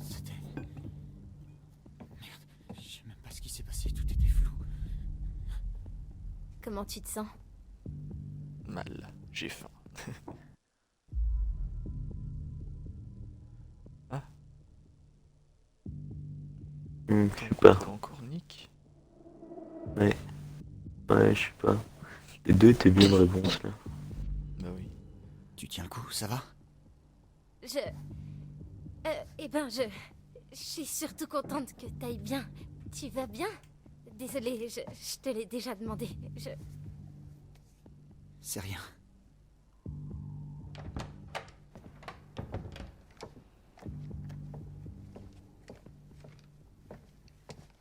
C'était... Merde, je sais même pas ce qui s'est passé, tout était flou. Comment tu te sens? Mal, j'ai faim. Je sais pas. T'as encore Nick? Ouais, je sais pas. Les deux étaient bien de réponse là. Bah oui. Tu tiens le coup, ça va? Je suis surtout contente que t'ailles bien. Tu vas bien? Désolée, je te l'ai déjà demandé. C'est rien.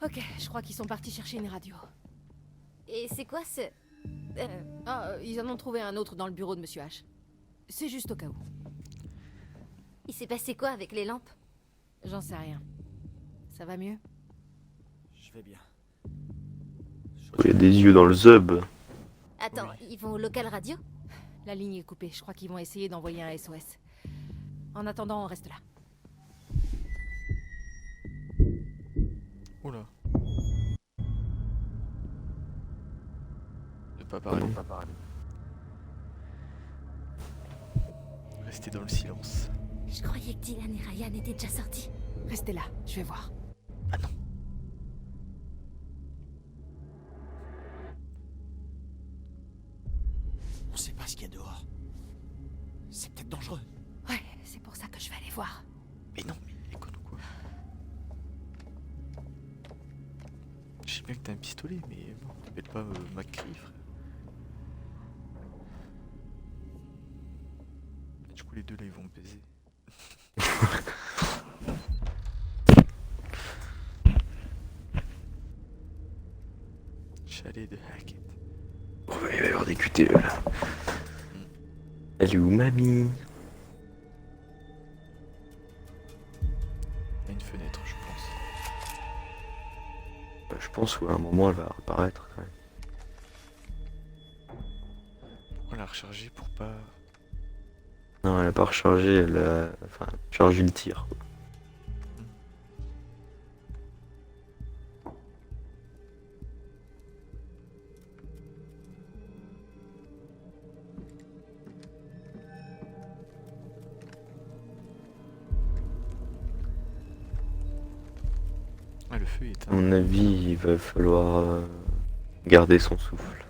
Ok, je crois qu'ils sont partis chercher une radio. Et c'est quoi ce... Ils en ont trouvé un autre dans le bureau de Monsieur H. C'est juste au cas où. Il s'est passé quoi avec les lampes? J'en sais rien. Ça va mieux? Je vais bien. Il y a des yeux dans le zub. Attends, ils vont au local radio? La ligne est coupée. Je crois qu'ils vont essayer d'envoyer un SOS. En attendant, on reste là. Oula. Ne pas parler. Restez dans le silence. Je croyais que Dylan et Ryan étaient déjà sortis. Restez là, je vais voir. Ah non. On sait pas ce qu'il y a dehors. C'est peut-être dangereux. Ouais, c'est pour ça que je vais aller voir. Mais non, mais il est con ou quoi? Je sais bien que t'as un pistolet, mais bon, t'appelles pas McCree, frère. Du coup, les deux là, ils vont me baiser. Chalet de Hackett. Oh, il va y avoir des QTE là. Elle est où mamie? Bah, je pense qu'à un moment elle va apparaître quand même. Pourquoi la recharger pour pas... Non, elle a pas rechargé, elle a enfin, chargé le tir, quoi. Ah, le feu est À éteint. mon avis, il va falloir garder son souffle.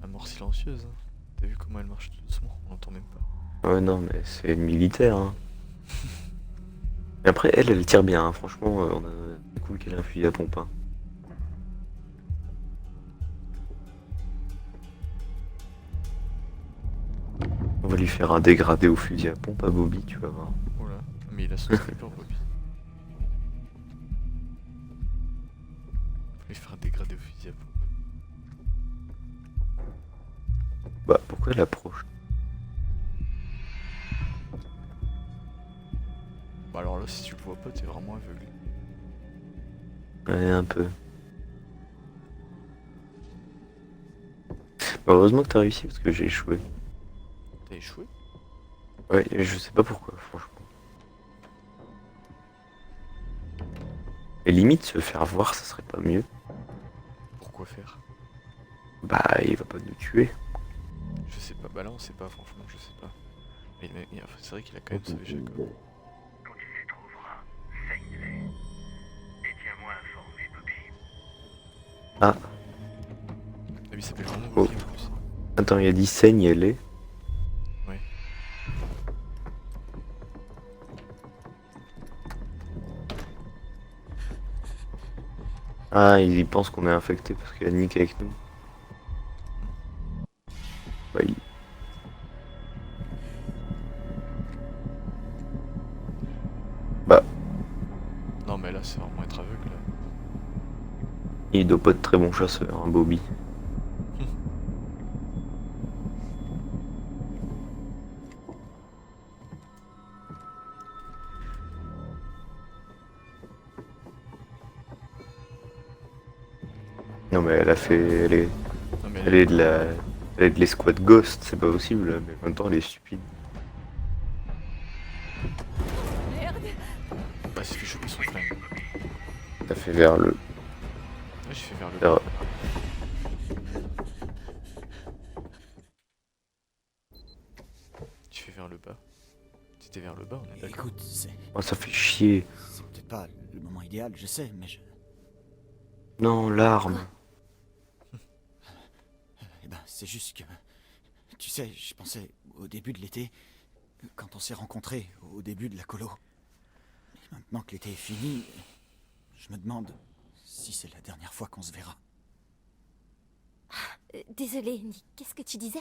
La mort silencieuse, hein. T'as vu comment elle marche tout doucement? On l'entend même pas. Ouais, non, mais c'est une militaire, hein. Et après, elle tire bien, hein. Franchement, c'est cool qu'elle ait un fusil à pompe, hein. On va lui faire un dégradé au fusil à pompe à Bobby, tu vas voir. Oh là. Mais il a son sniper, Bobby. Faut lui faire dégrader au fusil à pompe. Bah, pourquoi elle approche? Bah alors là, si tu le vois pas, t'es vraiment aveuglé. Ouais, un peu. Bah, heureusement que t'as réussi parce que j'ai échoué. T'as échoué? Ouais, je sais pas pourquoi, franchement. Et limite, se faire voir, ça serait pas mieux. Pourquoi faire? Bah, il va pas nous tuer. Je sais pas. Bah là, on sait pas, franchement, je sais pas. Mais c'est vrai qu'il a quand même sauvé Jacob. Quand tu les trouveras, saigne-les. Et tiens-moi informé, Bobby. Ah, Ah, lui, il s'appelle vraiment Oh. Bobby en plus. attends, il a dit saigne, elle est. Ouais. Ah, il pense qu'on est infecté parce qu'il y a Nick avec nous. Bah, Bah, Non, mais là, c'est vraiment être aveugle. Là. il doit pas être très bon chasseur, hein, Bobby. Non mais elle a fait... Non, mais Elle est de la... Elle est de l'escouade Ghost, c'est pas possible, mais en même temps elle est stupide. Merde. Bah, c'est fait choper son flingue. Ça fait vers le... Ouais, j'ai fait vers le vers- bas. Tu fais vers le bas. C'était vers le bas, on est d'accord. Écoute, c'est Oh, ça fait chier. peut-être pas le moment idéal, je sais, mais Non, l'arme. eh ben, c'est juste que... Tu sais, je pensais au début de l'été, quand on s'est rencontrés, au début de la colo. Et maintenant que l'été est fini, je me demande si c'est la dernière fois qu'on se verra. Désolé, Nick, qu'est-ce que tu disais?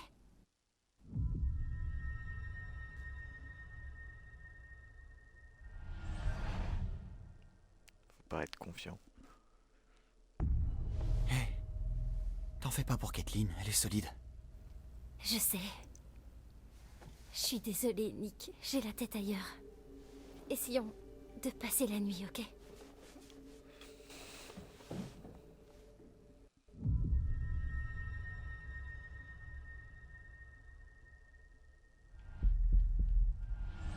Faut pas être confiant. Hé, t'en fais pas pour Kathleen, elle est solide. Je sais. Je suis désolée, Nick, j'ai la tête ailleurs. Essayons de passer la nuit, ok?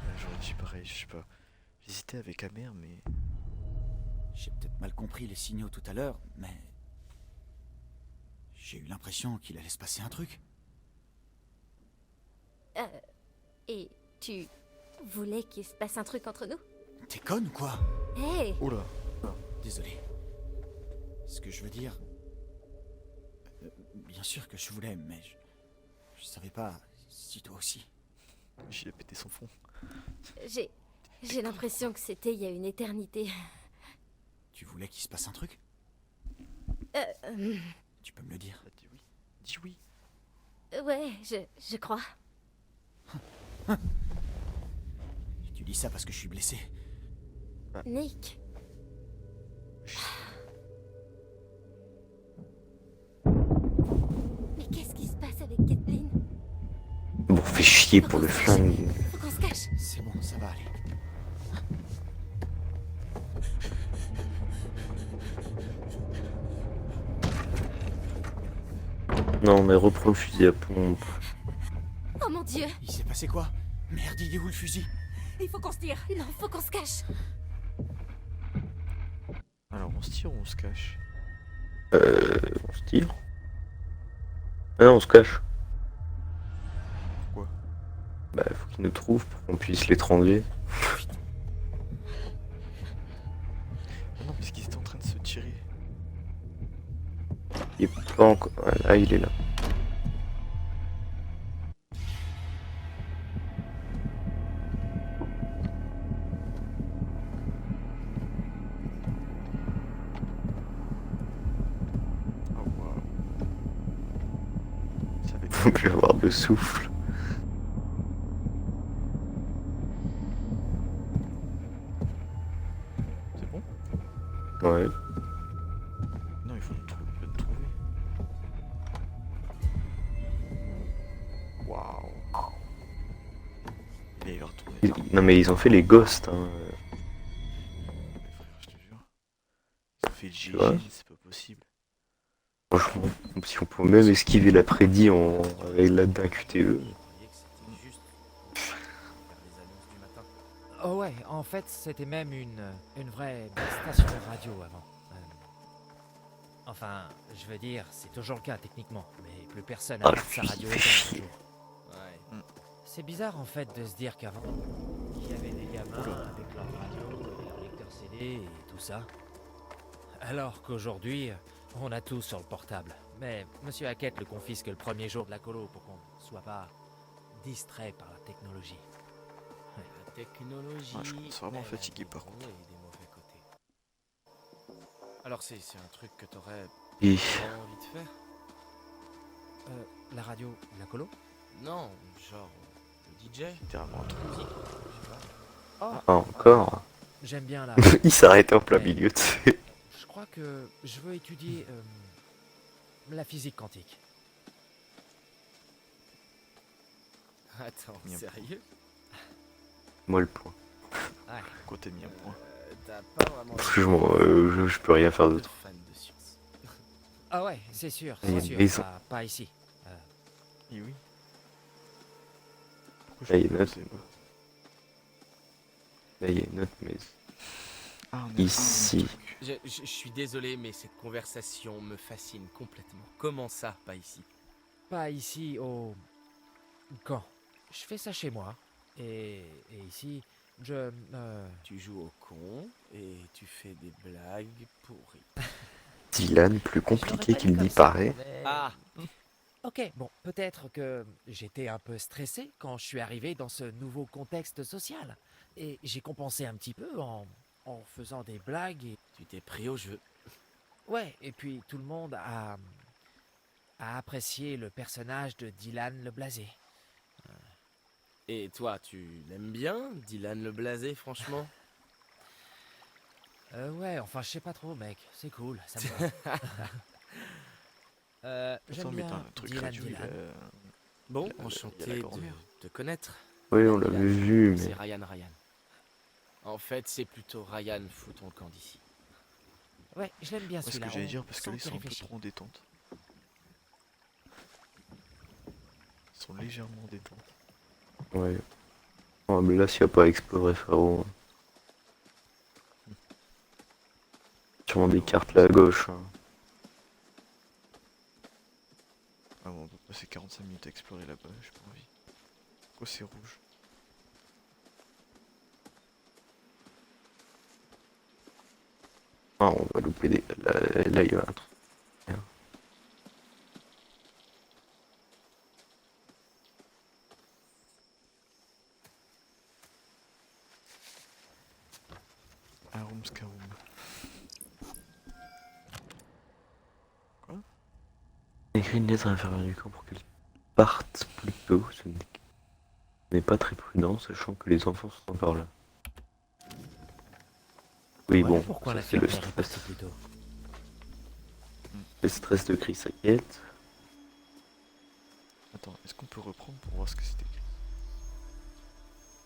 Ouais, j'aurais dit pareil, je sais pas. J'hésitais avec Amer, mais... J'ai peut-être mal compris les signaux tout à l'heure, mais... J'ai eu l'impression qu'il allait se passer un truc. Et tu voulais qu'il se passe un truc entre nous? T'es conne ou quoi? Hé! Oh là. Désolé. Ce que je veux dire... bien sûr que je voulais, mais je savais pas si toi aussi. J'ai pété son fond. J'ai l'impression que c'était il y a une éternité. Tu voulais qu'il se passe un truc? Euh, Tu peux me le dire? Bah, dis oui. Dis oui. ouais, je crois. Tu dis ça parce que je suis blessé. Nick. Mais qu'est-ce qui se passe avec Kathleen? Bon, fait chier pour le flingue. Faut qu'on se cache. C'est bon, ça va aller. Non, mais reprends le fusil à pompe. Oh mon Dieu! Il s'est passé quoi? Merde, il est où le fusil? Il faut qu'on se tire! Non, faut qu'on se cache! Alors on se tire ou on se cache? On se tire. Ah non, on se cache. Pourquoi? Bah, faut qu'ils nous trouvent pour qu'on puisse l'étrangler. Ah non, parce qu'ils étaient en train de se tirer. Il est pas encore. Ah, il est là. Oh waouh. Ça va être Faut plus avoir de souffle. C'est bon? Ouais. Non, il faut le trouver. Waouh. Mais il va retourner. Non, mais ils ont fait les ghosts, hein. Mais frère, je te jure. Ils ont fait le GG, vois. c'est pas possible. Franchement, si on pouvait même esquiver l'après-midi avec la d'un QTE. Je croyais que c'était juste pour faire les annonces du matin. Oh ouais, en fait, c'était même une vraie station de radio avant. Enfin, je veux dire, c'est toujours le cas techniquement, mais plus personne Ah, n'arrête sa le radio fusil autant fait de nos jours. Ouais. C'est bizarre en fait de se dire qu'avant, il y avait des gamins avec leur radio et leur lecteur CD et tout ça. Alors qu'aujourd'hui, on a tout sur le portable. Mais Monsieur Hackett le confisque le premier jour de la colo pour qu'on ne soit pas distrait par la technologie. La technologie. Ouais, je commence vraiment elle a fatigué, des par bons contre. et des mauvais côtés. Alors c'est un truc que t'aurais Et vraiment envie de faire? La radio, la colo? Non, genre le DJ? Littéralement un truc. Musique, je sais pas. Oh, ah, encore. j'aime bien la... Il s'arrête en plein milieu de ses... Je crois que je veux étudier la physique quantique. Attends, Yep. sérieux? Moi le point. Pourquoi t'as mis un point? T'as pas vraiment Parce que je peux rien faire de d'autre. fan de science. Ah ouais, c'est sûr, Il y a c'est une sûr. maison. Pas ici. Et oui. Pourquoi Là, il y a peux une pas autre. poser, moi? Là, il y a une autre maison. Ah, on est Ici. un truc. Je suis désolé, mais cette conversation me fascine complètement. Comment ça, pas ici? Pas ici au camp. Je fais ça chez moi. Et ici, Tu joues au con et tu fais des blagues pourries. Dylan, plus compliqué qu'il n'y paraît. Ah! Ok, bon, peut-être que j'étais un peu stressé quand je suis arrivé dans ce nouveau contexte social. Et j'ai compensé un petit peu en faisant des blagues. Et... Tu t'es pris au jeu. Ouais, et puis tout le monde a apprécié le personnage de Dylan le Blasé. Et toi, tu l'aimes bien, Dylan le Blasé, franchement? Ouais, enfin, je sais pas trop, mec. C'est cool, ça me va. Attends, J'aime mais bien t'as un truc Dylan, radio, Dylan. Bon, Il y a la enchanté de grand-mère. te connaître. Oui, on l'avait vu, mais... C'est Ryan. En fait, c'est plutôt Ryan, foutons le camp d'ici. Ouais, je l'aime bien Ouais, ce celui-là. que j'allais on dire, parce que sent là, ils qu'il sont un peu réfléchit. trop en détente. Ils sont légèrement en détente. Ouais. Oh, mais là, s'il n'y a pas à explorer, frérot. Sûrement des cartes là à gauche. Hein. Ah bon, on peut passer 45 minutes à explorer là-bas, j'ai pas envie. Pourquoi c'est rouge? Ah, on va louper des... Là, il y a un truc. Arum Scarum. Écris une lettre à l'inférieur du camp pour qu'elle parte plus tôt. Ce n'est pas très prudent, sachant que les enfants sont encore là. Oui, Voilà bon, pourquoi ça, la c'est le fermière est partie stress. plus tôt. Le stress de Chris Hackett. Attends, est-ce qu'on peut reprendre pour voir ce que c'était?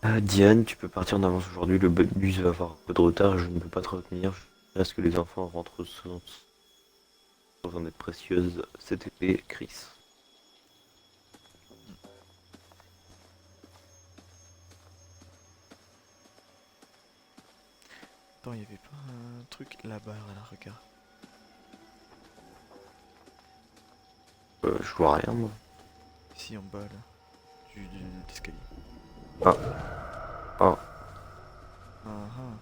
Ah, Diane, tu peux partir en avance aujourd'hui, le bus va avoir un peu de retard, je ne peux pas te retenir. Je ce que les enfants rentrent sans en être précieuse cet été, Chris. Attends, il y avait pas un truc là-bas, là, regarde. Je vois rien, moi. Ici en bas, là. De l'escalier. Ah. Ah. Ah ah.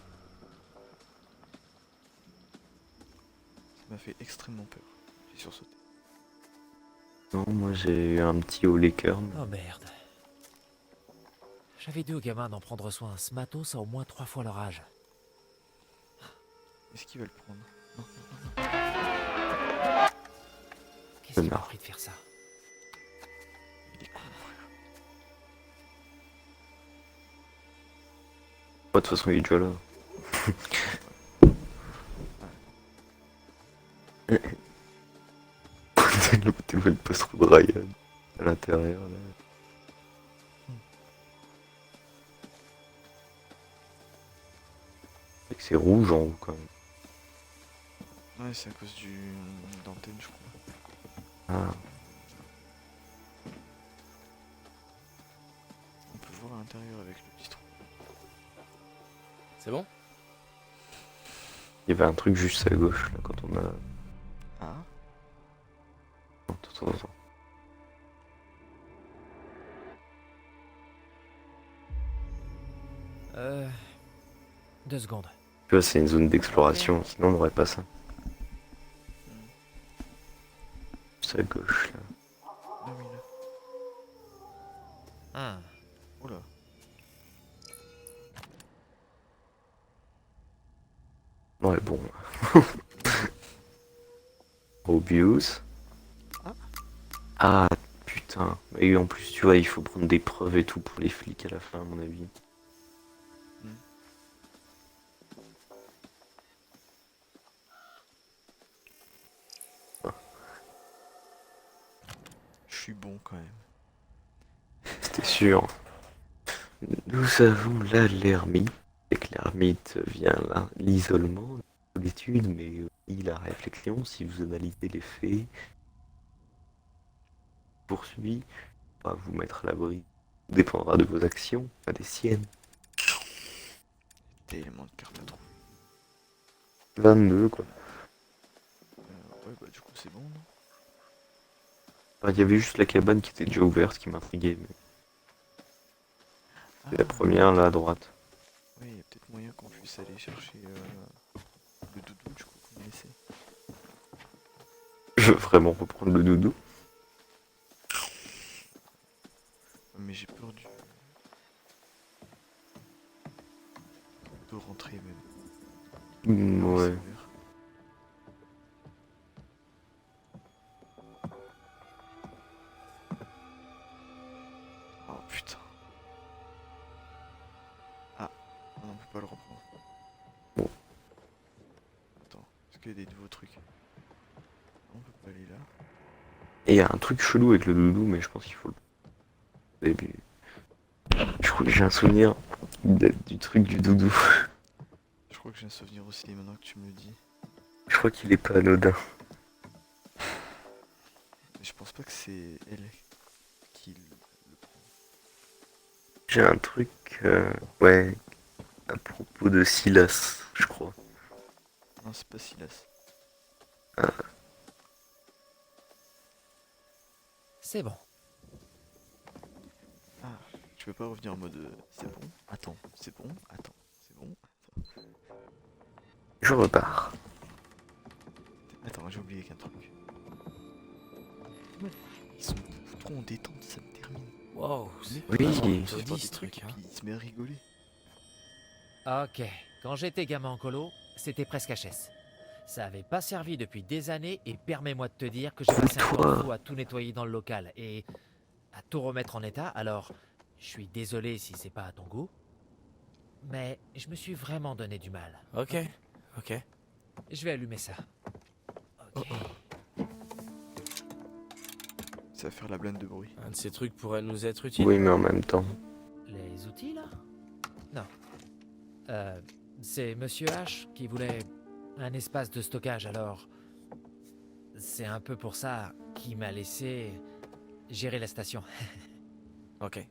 Ça m'a fait extrêmement peur. J'ai sursauté. Non, moi j'ai eu un petit haut licorne. Oh merde. J'avais dit aux gamins d'en prendre soin. Ce matos a au moins 3 fois leur âge. Est-ce qu'il va le prendre? Non. Qu'est-ce qui m'a Connard. pris de faire ça? Il est con, frère. De toute façon, il est déjà là. Tu vois le poste de Ryan à l'intérieur là. Et que c'est rouge en haut quand même. Ouais, c'est à cause d'antenne, je crois. Ah, On peut voir à l'intérieur avec le petit trou. C'est bon? il y avait un truc juste à gauche là quand on a. Ah. Attends. 2 secondes. Tu vois, c'est une zone d'exploration, sinon on n'aurait pas ça. Juste à gauche là. Ah oui, là. Ah. Oula. Ouais, bon. Obvious. Ah. Ah, putain. Et en plus, tu vois, il faut prendre des preuves et tout pour les flics à la fin, à mon avis. Je suis bon quand même. C'était sûr. Nous avons là l'ermite. Et que l'ermite vient là, l'isolement, la solitude, mais aussi la réflexion. Si vous analysez les faits, poursuit, va vous mettre à l'abri. Dépendra de vos actions, pas des siennes. Tellement de cartes à trouver. 22 quoi. Ouais, bah du coup c'est bon, non? Enfin, il y avait juste la cabane qui était déjà ouverte qui m'intriguait. Mais... c'est la première là à droite. Oui, il y a peut-être moyen qu'on puisse aller chercher le doudou du coup qu'on a laissé. Je veux vraiment reprendre le doudou. Mais j'ai peur de rentrer même. Ouais. C'est ouvert. Oh putain. Ah, on peut pas le reprendre. Bon. Attends, est-ce qu'il y a des nouveaux trucs? On peut pas aller là. Et il y a un truc chelou avec le doudou, mais je pense qu'il faut le début. Je crois que j'ai un souvenir du truc du doudou. Je crois que j'ai un souvenir aussi maintenant que tu me le dis. Je crois qu'il est pas anodin. Mais je pense pas que c'est elle qui le prend. J'ai un truc, ouais, à propos de Silas, je crois. Non, c'est pas Silas. C'est bon. Ah, tu peux pas revenir en mode c'est bon, attends, c'est bon, attends, c'est bon, attends. Je repars. Attends, j'ai oublié qu'un truc. Ils sont trop en détente, ça me termine. Wow, Oui, Il c'est se passe ce des trucs truc, et hein. puis il se met à rigoler. Ok. Quand j'étais gamin en colo, c'était presque HS. Ça avait pas servi depuis des années et permets-moi de te dire que j'ai passé un temps fou à tout nettoyer dans le local et à tout remettre en état, alors je suis désolé si c'est pas à ton goût, mais je me suis vraiment donné du mal. Ok. Je vais allumer ça. Ok. Ça va faire la blinde de bruit. Un de ces trucs pourrait nous être utile. Oui, mais en même temps. Les outils, là? Non. C'est Monsieur H qui voulait un espace de stockage, alors... C'est un peu pour ça qu'il m'a laissé gérer la station. Ok.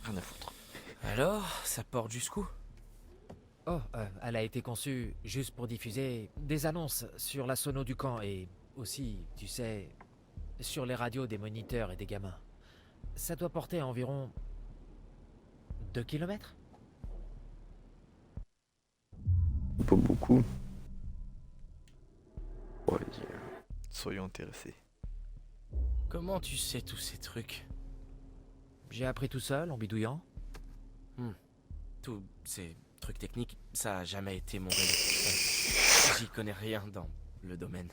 Rien à foutre. Alors, ça porte jusqu'où? Oh, elle a été conçue juste pour diffuser des annonces sur la sono du camp et aussi, tu sais, sur les radios des moniteurs et des gamins. Ça doit porter environ 2 kilomètres. Pas beaucoup. Ouais, Soyons intéressés. Comment tu sais tous ces trucs? J'ai appris tout seul en bidouillant. Tous ces trucs techniques, ça a jamais été mon domaine. J'y connais rien dans le domaine.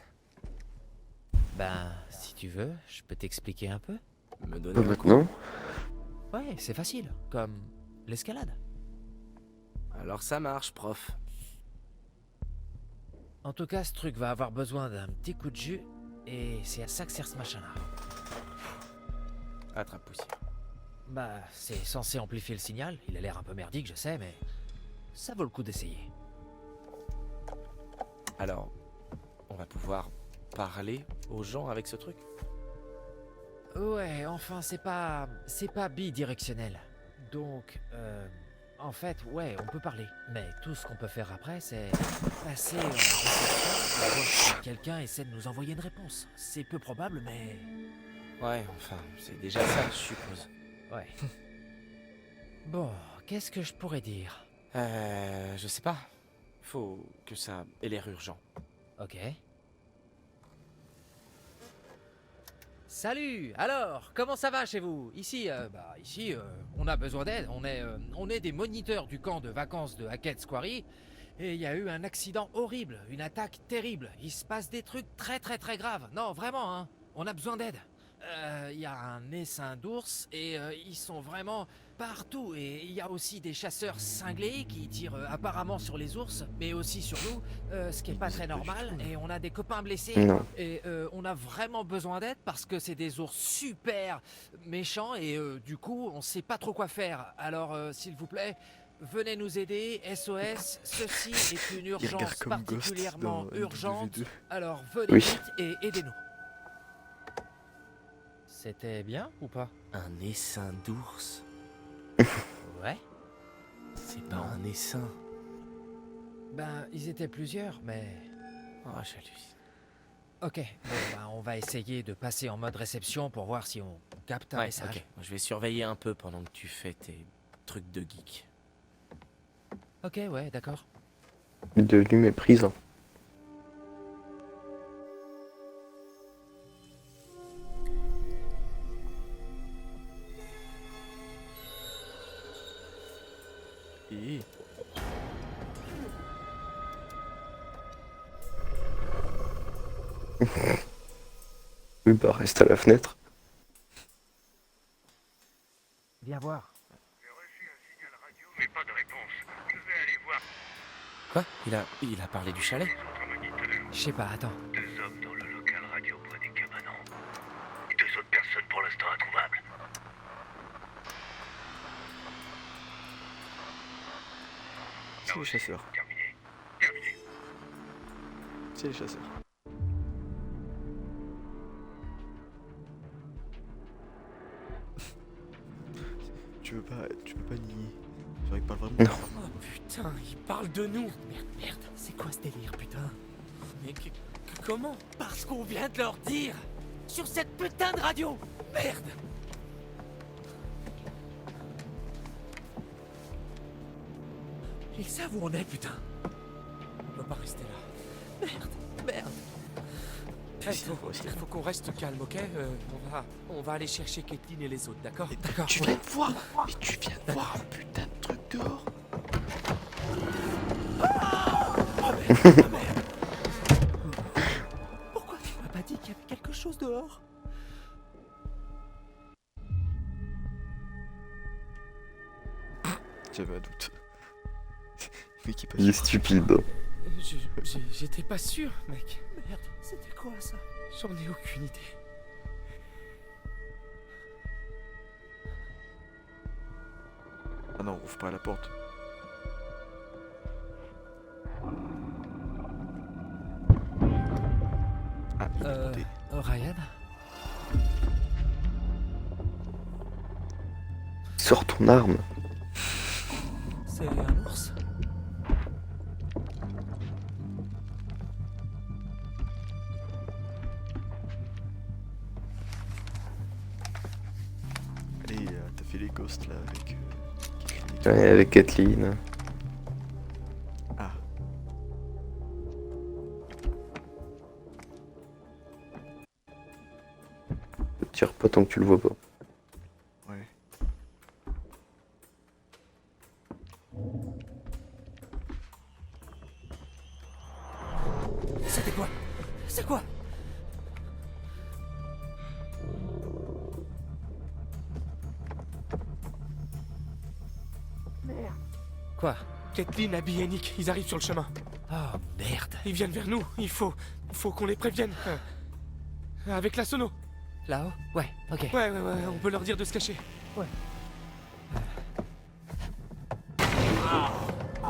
Ben, si tu veux, je peux t'expliquer un peu. Me donner un coup? maintenant. Ouais, c'est facile, comme l'escalade. Alors ça marche, prof. En tout cas, ce truc va avoir besoin d'un petit coup de jus, et c'est à ça que sert ce machin-là. Attrape poussière. Bah, c'est censé amplifier le signal, il a l'air un peu merdique, je sais, mais ça vaut le coup d'essayer. Alors, on va pouvoir parler aux gens avec ce truc? Ouais, enfin, c'est pas bidirectionnel. Donc, en fait, ouais, on peut parler. Mais tout ce qu'on peut faire après, c'est passer en réception et voir si quelqu'un essaie de nous envoyer une réponse. C'est peu probable, mais... Ouais, enfin, c'est déjà ça, je suppose. Ouais. Bon, qu'est-ce que je pourrais dire? Je sais pas. Faut que ça ait l'air urgent. Ok. Salut! Alors, comment ça va chez vous? Ici, on a besoin d'aide. On est des moniteurs du camp de vacances de Hackett's Quarry. Et il y a eu un accident horrible, une attaque terrible. Il se passe des trucs très très très graves. Non, vraiment, hein. On a besoin d'aide. Il y a un essaim d'ours et ils sont vraiment partout. Et il y a aussi des chasseurs cinglés qui tirent apparemment sur les ours, mais aussi sur nous, ce qui est pas très normal. Et on a des copains blessés. Non. Et on a vraiment besoin d'aide parce que c'est des ours super méchants et du coup on sait pas trop quoi faire. Alors s'il vous plaît, venez nous aider. SOS, ceci est une Il regarde urgence comme Ghost particulièrement dans urgente. MW2. Alors venez Oui. vite et aidez-nous. C'était bien ou pas? Un essaim d'ours? Ouais. C'est pas un essaim. Ben ils étaient plusieurs, mais... Oh, j'hallucine. Ok, bon, ben, on va essayer de passer en mode réception pour voir si on capte un Ouais, message. ok. Je vais surveiller un peu pendant que tu fais tes trucs de geek. Ok, ouais, d'accord. Il est devenu méprisant. Et... Oui, bah reste à la fenêtre. Viens voir. J'ai reçu un signal radio, mais pas de réponse. Je vais aller voir Quoi? Il a parlé du chalet? les autres moniteurs. Je sais pas, attends. 2 hommes dans le local radio près des cabanons. Et 2 autres personnes pour l'instant introuvables. C'est les chasseurs. Terminé. Terminé. C'est les chasseurs. Tu peux pas nier. C'est vrai qu'il parle vraiment. Non. Oh putain, il parle de nous! Merde, c'est quoi ce délire, putain? Mais comment? Parce qu'on vient de leur dire! Sur cette putain de radio! Merde! Ils savent où on est, putain! On peut pas rester là. Merde! Faut qu'on reste calme, ok? On va aller chercher Caitlin et les autres, d'accord? D'accord, Tu viens de voir! Mais tu viens de voir un putain de truc dehors! Pourquoi tu m'as pas dit qu'il y avait quelque chose dehors? J'avais un doute. Mais qui passe. Il est stupide. J'étais pas sûr, mec. Merde, c'était quoi ça? J'en ai aucune idée. Ah non, ouvre pas la porte. Ah, il est monté. Ryan? Sors ton arme. C'est un ours? Allez, t'as fait les ghosts là avec... Kathleen. Ouais, avec Kathleen. Ah, Ne tire pas tant que tu le vois pas. ouais. C'était quoi? C'est quoi? Quoi? Kathleen, Abby et Nick, ils arrivent sur le chemin. Oh merde. Ils viennent vers nous. Il faut qu'on les prévienne. Avec la sono. Là-haut? Ouais, ok. Ouais, on peut leur dire de se cacher.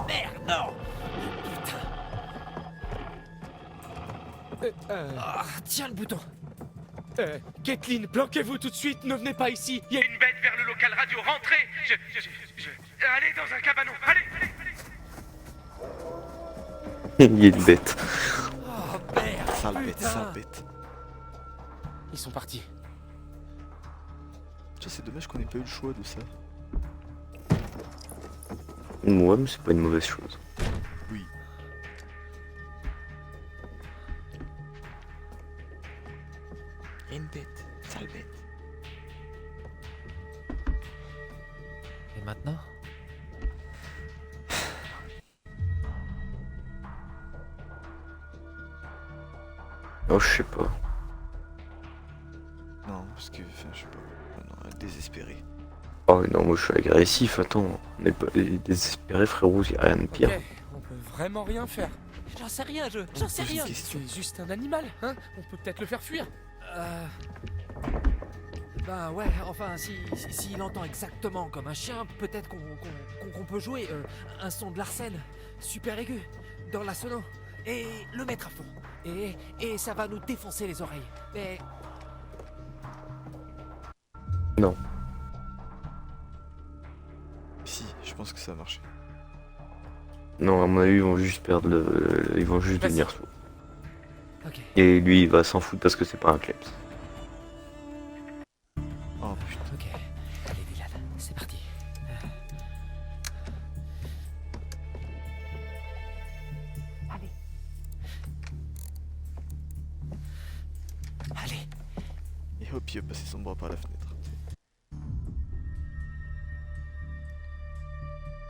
Merde, non! Ah, tiens le bouton. Kathleen, bloquez-vous tout de suite. Ne venez pas ici. Il y a une bête vers le local radio. Rentrez. Allez dans un cabanon. Allez. Il est une bête. Oh merde! Sale bête, putain. sale bête. Ils sont partis. Ça, c'est dommage qu'on ait pas eu le choix de ça. Ouais, mais c'est pas une mauvaise chose. Oui. Il y a une bête, sale bête. Et maintenant? Oh, je sais pas. Non, parce que, enfin, je sais pas. Ah non, elle est désespérée. Oh non, moi je suis agressif, attends. On n'est pas désespéré, frérot, y a rien de pire. Ok, on peut vraiment rien faire. J'en sais rien, j'en sais rien. C'est juste un animal, hein. On peut peut-être le faire fuir. Bah ouais, enfin, s'il entend exactement comme un chien, peut-être qu'on peut jouer un son de Larsen, super aigu, dans la sono, et le mettre à fond. Et ça va nous défoncer les oreilles. Mais Non. Si, je pense que ça a marché. Non, à mon avis, ils vont juste perdre le... Ils vont juste Vas-y. devenir sourds. ok. Et lui, il va s'en foutre parce que c'est pas un kleps. Oh putain. Ok, allez Dylan, c'est parti. Allez. Allez. Et hop, il a passé son bras par la fenêtre.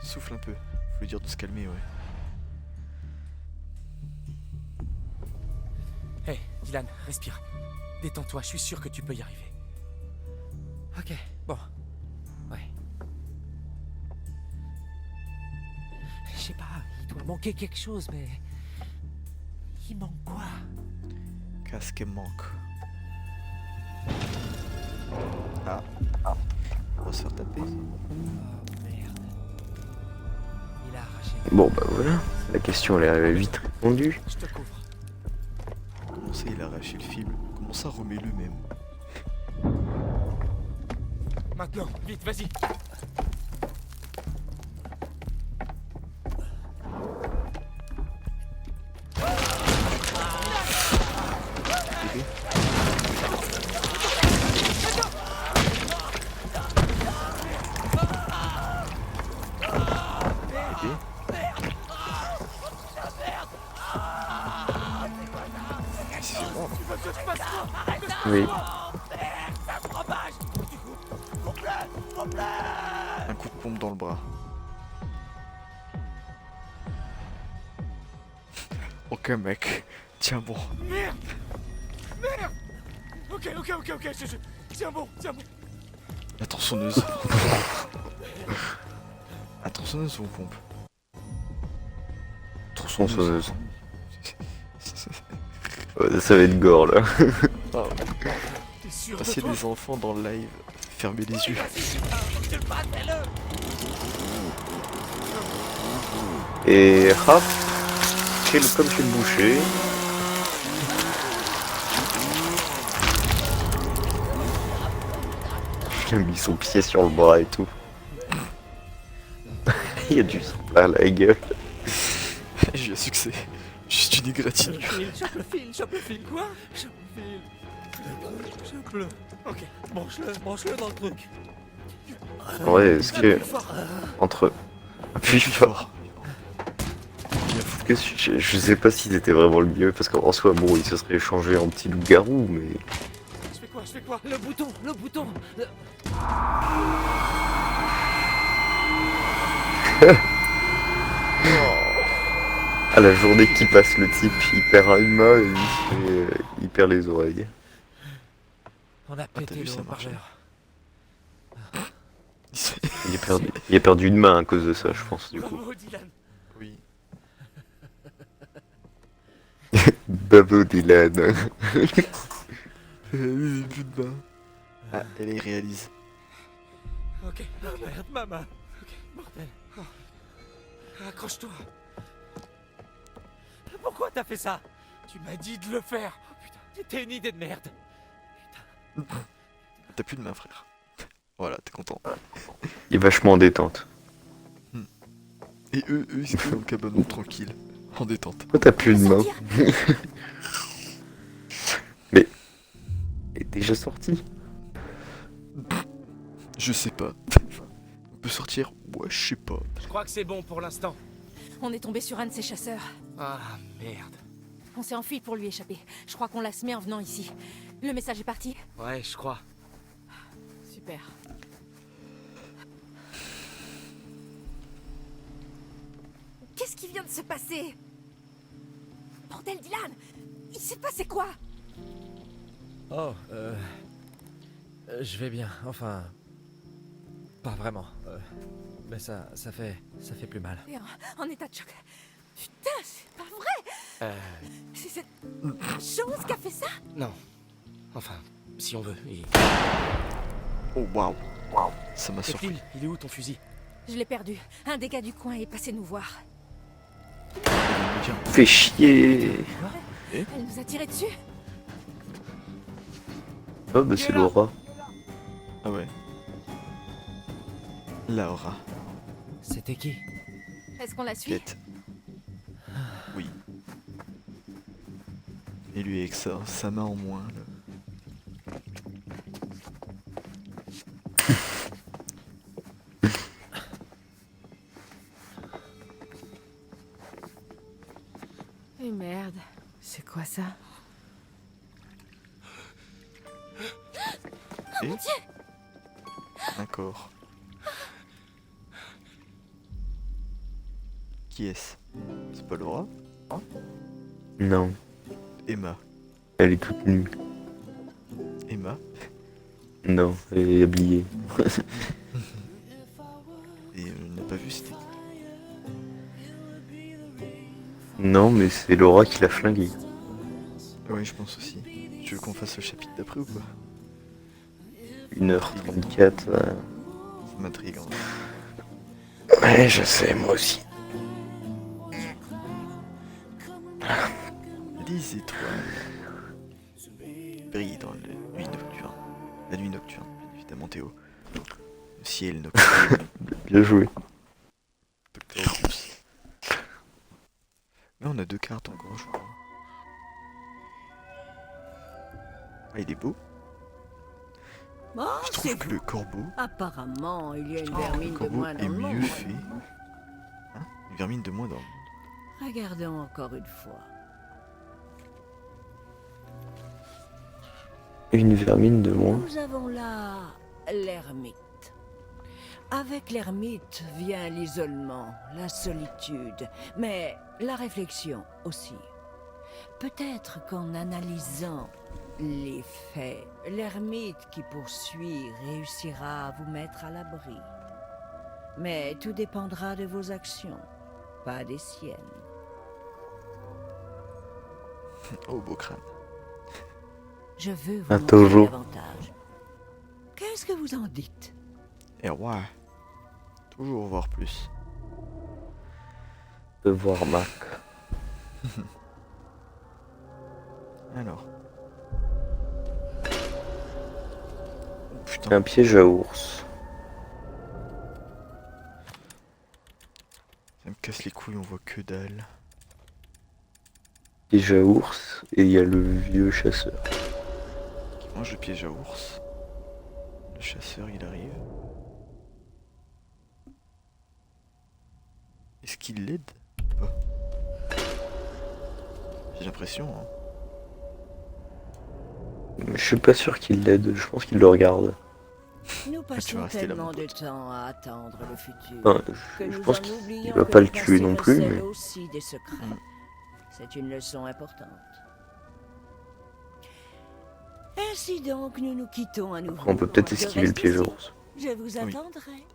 Souffle un peu. Faut lui dire de se calmer, ouais. Hey, Dylan, respire. Détends-toi, je suis sûr que tu peux y arriver. Ok, bon. Ouais. Je sais pas, il doit manquer quelque chose, mais... Il manque quoi? Qu'est-ce qui manque? Ah. On va se faire taper. Oh merde. Il a arraché. Bon, bah voilà. La question, elle est vite répondue. Je te couvre. Comment ça, il a arraché le fil? Comment ça, remets-le même? Maintenant, vite, vas-y. Bébé? Bébé? C'est vraiment... Oui. Un coup de pompe dans le bras. Ok mec, tiens bon. Merde. Ok, tiens bon. La tronçonneuse. La tronçonneuse ou pompe? Tronçonneuse. Ouais, ça va être gore là. Oh, T'es sûr de passer toi? des enfants dans le live, fermez les yeux. Vas-y, je te le passe, fais-le. Et hop, comme chez le boucher. Il a mis son pied sur le bras et tout. Il y a du sang par la gueule. J'ai eu un succès. Juste une égratignure. Chope le fil, quoi? Chope le fil. Chope-le. Ok, branche-le dans le truc. Ouais, est-ce que entre appuie fort. Parce que je sais pas si c'était vraiment le mieux parce qu'en soi bon il se serait changé en petit loup-garou mais Je fais quoi? Le bouton. à la journée qui passe le type il perd une main et il perd les oreilles. On a t'as pété vu, le ça marchait. haut-parleur. Il a perdu une main à cause de ça je pense du coup. Bravo, Dylan. Oui. Bravo Dylan. Plus de main. Ah, elle y réalise. Ok, oh merde, ma main. Ok, bordel. Oh. Accroche-toi. Pourquoi t'as fait ça? Tu m'as dit de le faire. Oh putain, c'était une idée de merde. T'as plus de main, frère. Voilà, t'es content. Il est vachement en détente. Et eux ils étaient au cabanon tranquille, en détente. Pourquoi t'as plus de main? Mais il est déjà sorti. Je sais pas. On peut sortir? Ouais, je sais pas. Je crois que c'est bon pour l'instant. On est tombé sur un de ces chasseurs. Ah, merde. On s'est enfui pour lui échapper. Je crois qu'on l'a semé en venant ici. Le message est parti. Ouais, je crois. Super. Qu'est-ce qui vient de se passer? Bordel, Dylan! Il s'est passé quoi? Oh, je vais bien. Enfin, pas vraiment. Mais ça fait plus mal. Et en état de choc. Putain, c'est pas vrai! C'est cette chose qui a fait ça? Non. Enfin, si on veut. Oh, waouh. Ça m'a surpris. Cécile, il est où ton fusil? Je l'ai perdu. Un des gars du coin est passé nous voir. Fais chier. Elle nous a tiré dessus. Oh bah c'est Laura. Ah ouais. Laura. C'était qui? Est-ce qu'on la suit? Quête. Oui. Et lui avec sa main en moins. Là. Eh merde. C'est quoi ça? Et d'accord. Qui est-ce? C'est pas Laura? Non, Emma. elle est toute nue. Emma? Non, elle est habillée. Et on n'a pas vu c'était. Non, mais c'est Laura qui l'a flinguée. Ouais, je pense aussi. Tu veux qu'on fasse le chapitre d'après ou pas? 1h34. Ça m'intrigue. Hein. Ouais, je sais, moi aussi. Les étoiles brillent dans la nuit nocturne. La nuit nocturne, bien évidemment Théo. Le ciel nocturne. Bien joué. Docteur House. Là on a 2 cartes encore je crois. Ah il est beau. Oh, Je trouve que le corbeau, Apparemment, il y a une le vermine de corbeau moins dans est le mieux monde. fait. Hein? Une vermine de moins dans le monde. Regardons encore une fois. Une vermine de moins. Nous avons là l'ermite. Avec l'ermite vient l'isolement, la solitude, mais la réflexion aussi. Peut-être qu'en analysant les faits, l'ermite qui poursuit réussira à vous mettre à l'abri. Mais tout dépendra de vos actions, pas des siennes. Oh beau crâne. Je veux vous Un montrer taureau. davantage. Qu'est-ce que vous en dites? Et ouais. Toujours voir plus. De voir Mac. Alors. Oh putain. Un piège à ours. Ça me casse les couilles, on voit que dalle. Piège à ours et il y a le vieux chasseur. Qui mange le piège à ours. Le chasseur il arrive. Est-ce qu'il l'aide ou pas? J'ai l'impression, hein. Je suis pas sûr qu'il l'aide, je pense qu'il le regarde. Nous tu vas passons rester là, mon tellement de pote. temps à attendre le futur Enfin, que je nous pense en qu'il oublions va que pas le passé tuer non plus, recèle mais aussi des secrets. Mm. C'est une leçon importante. Ainsi donc, nous nous quittons à nouveau. on peut peut-être Je esquiver le reste piège à ici. ours. Je vous Oui. attendrai.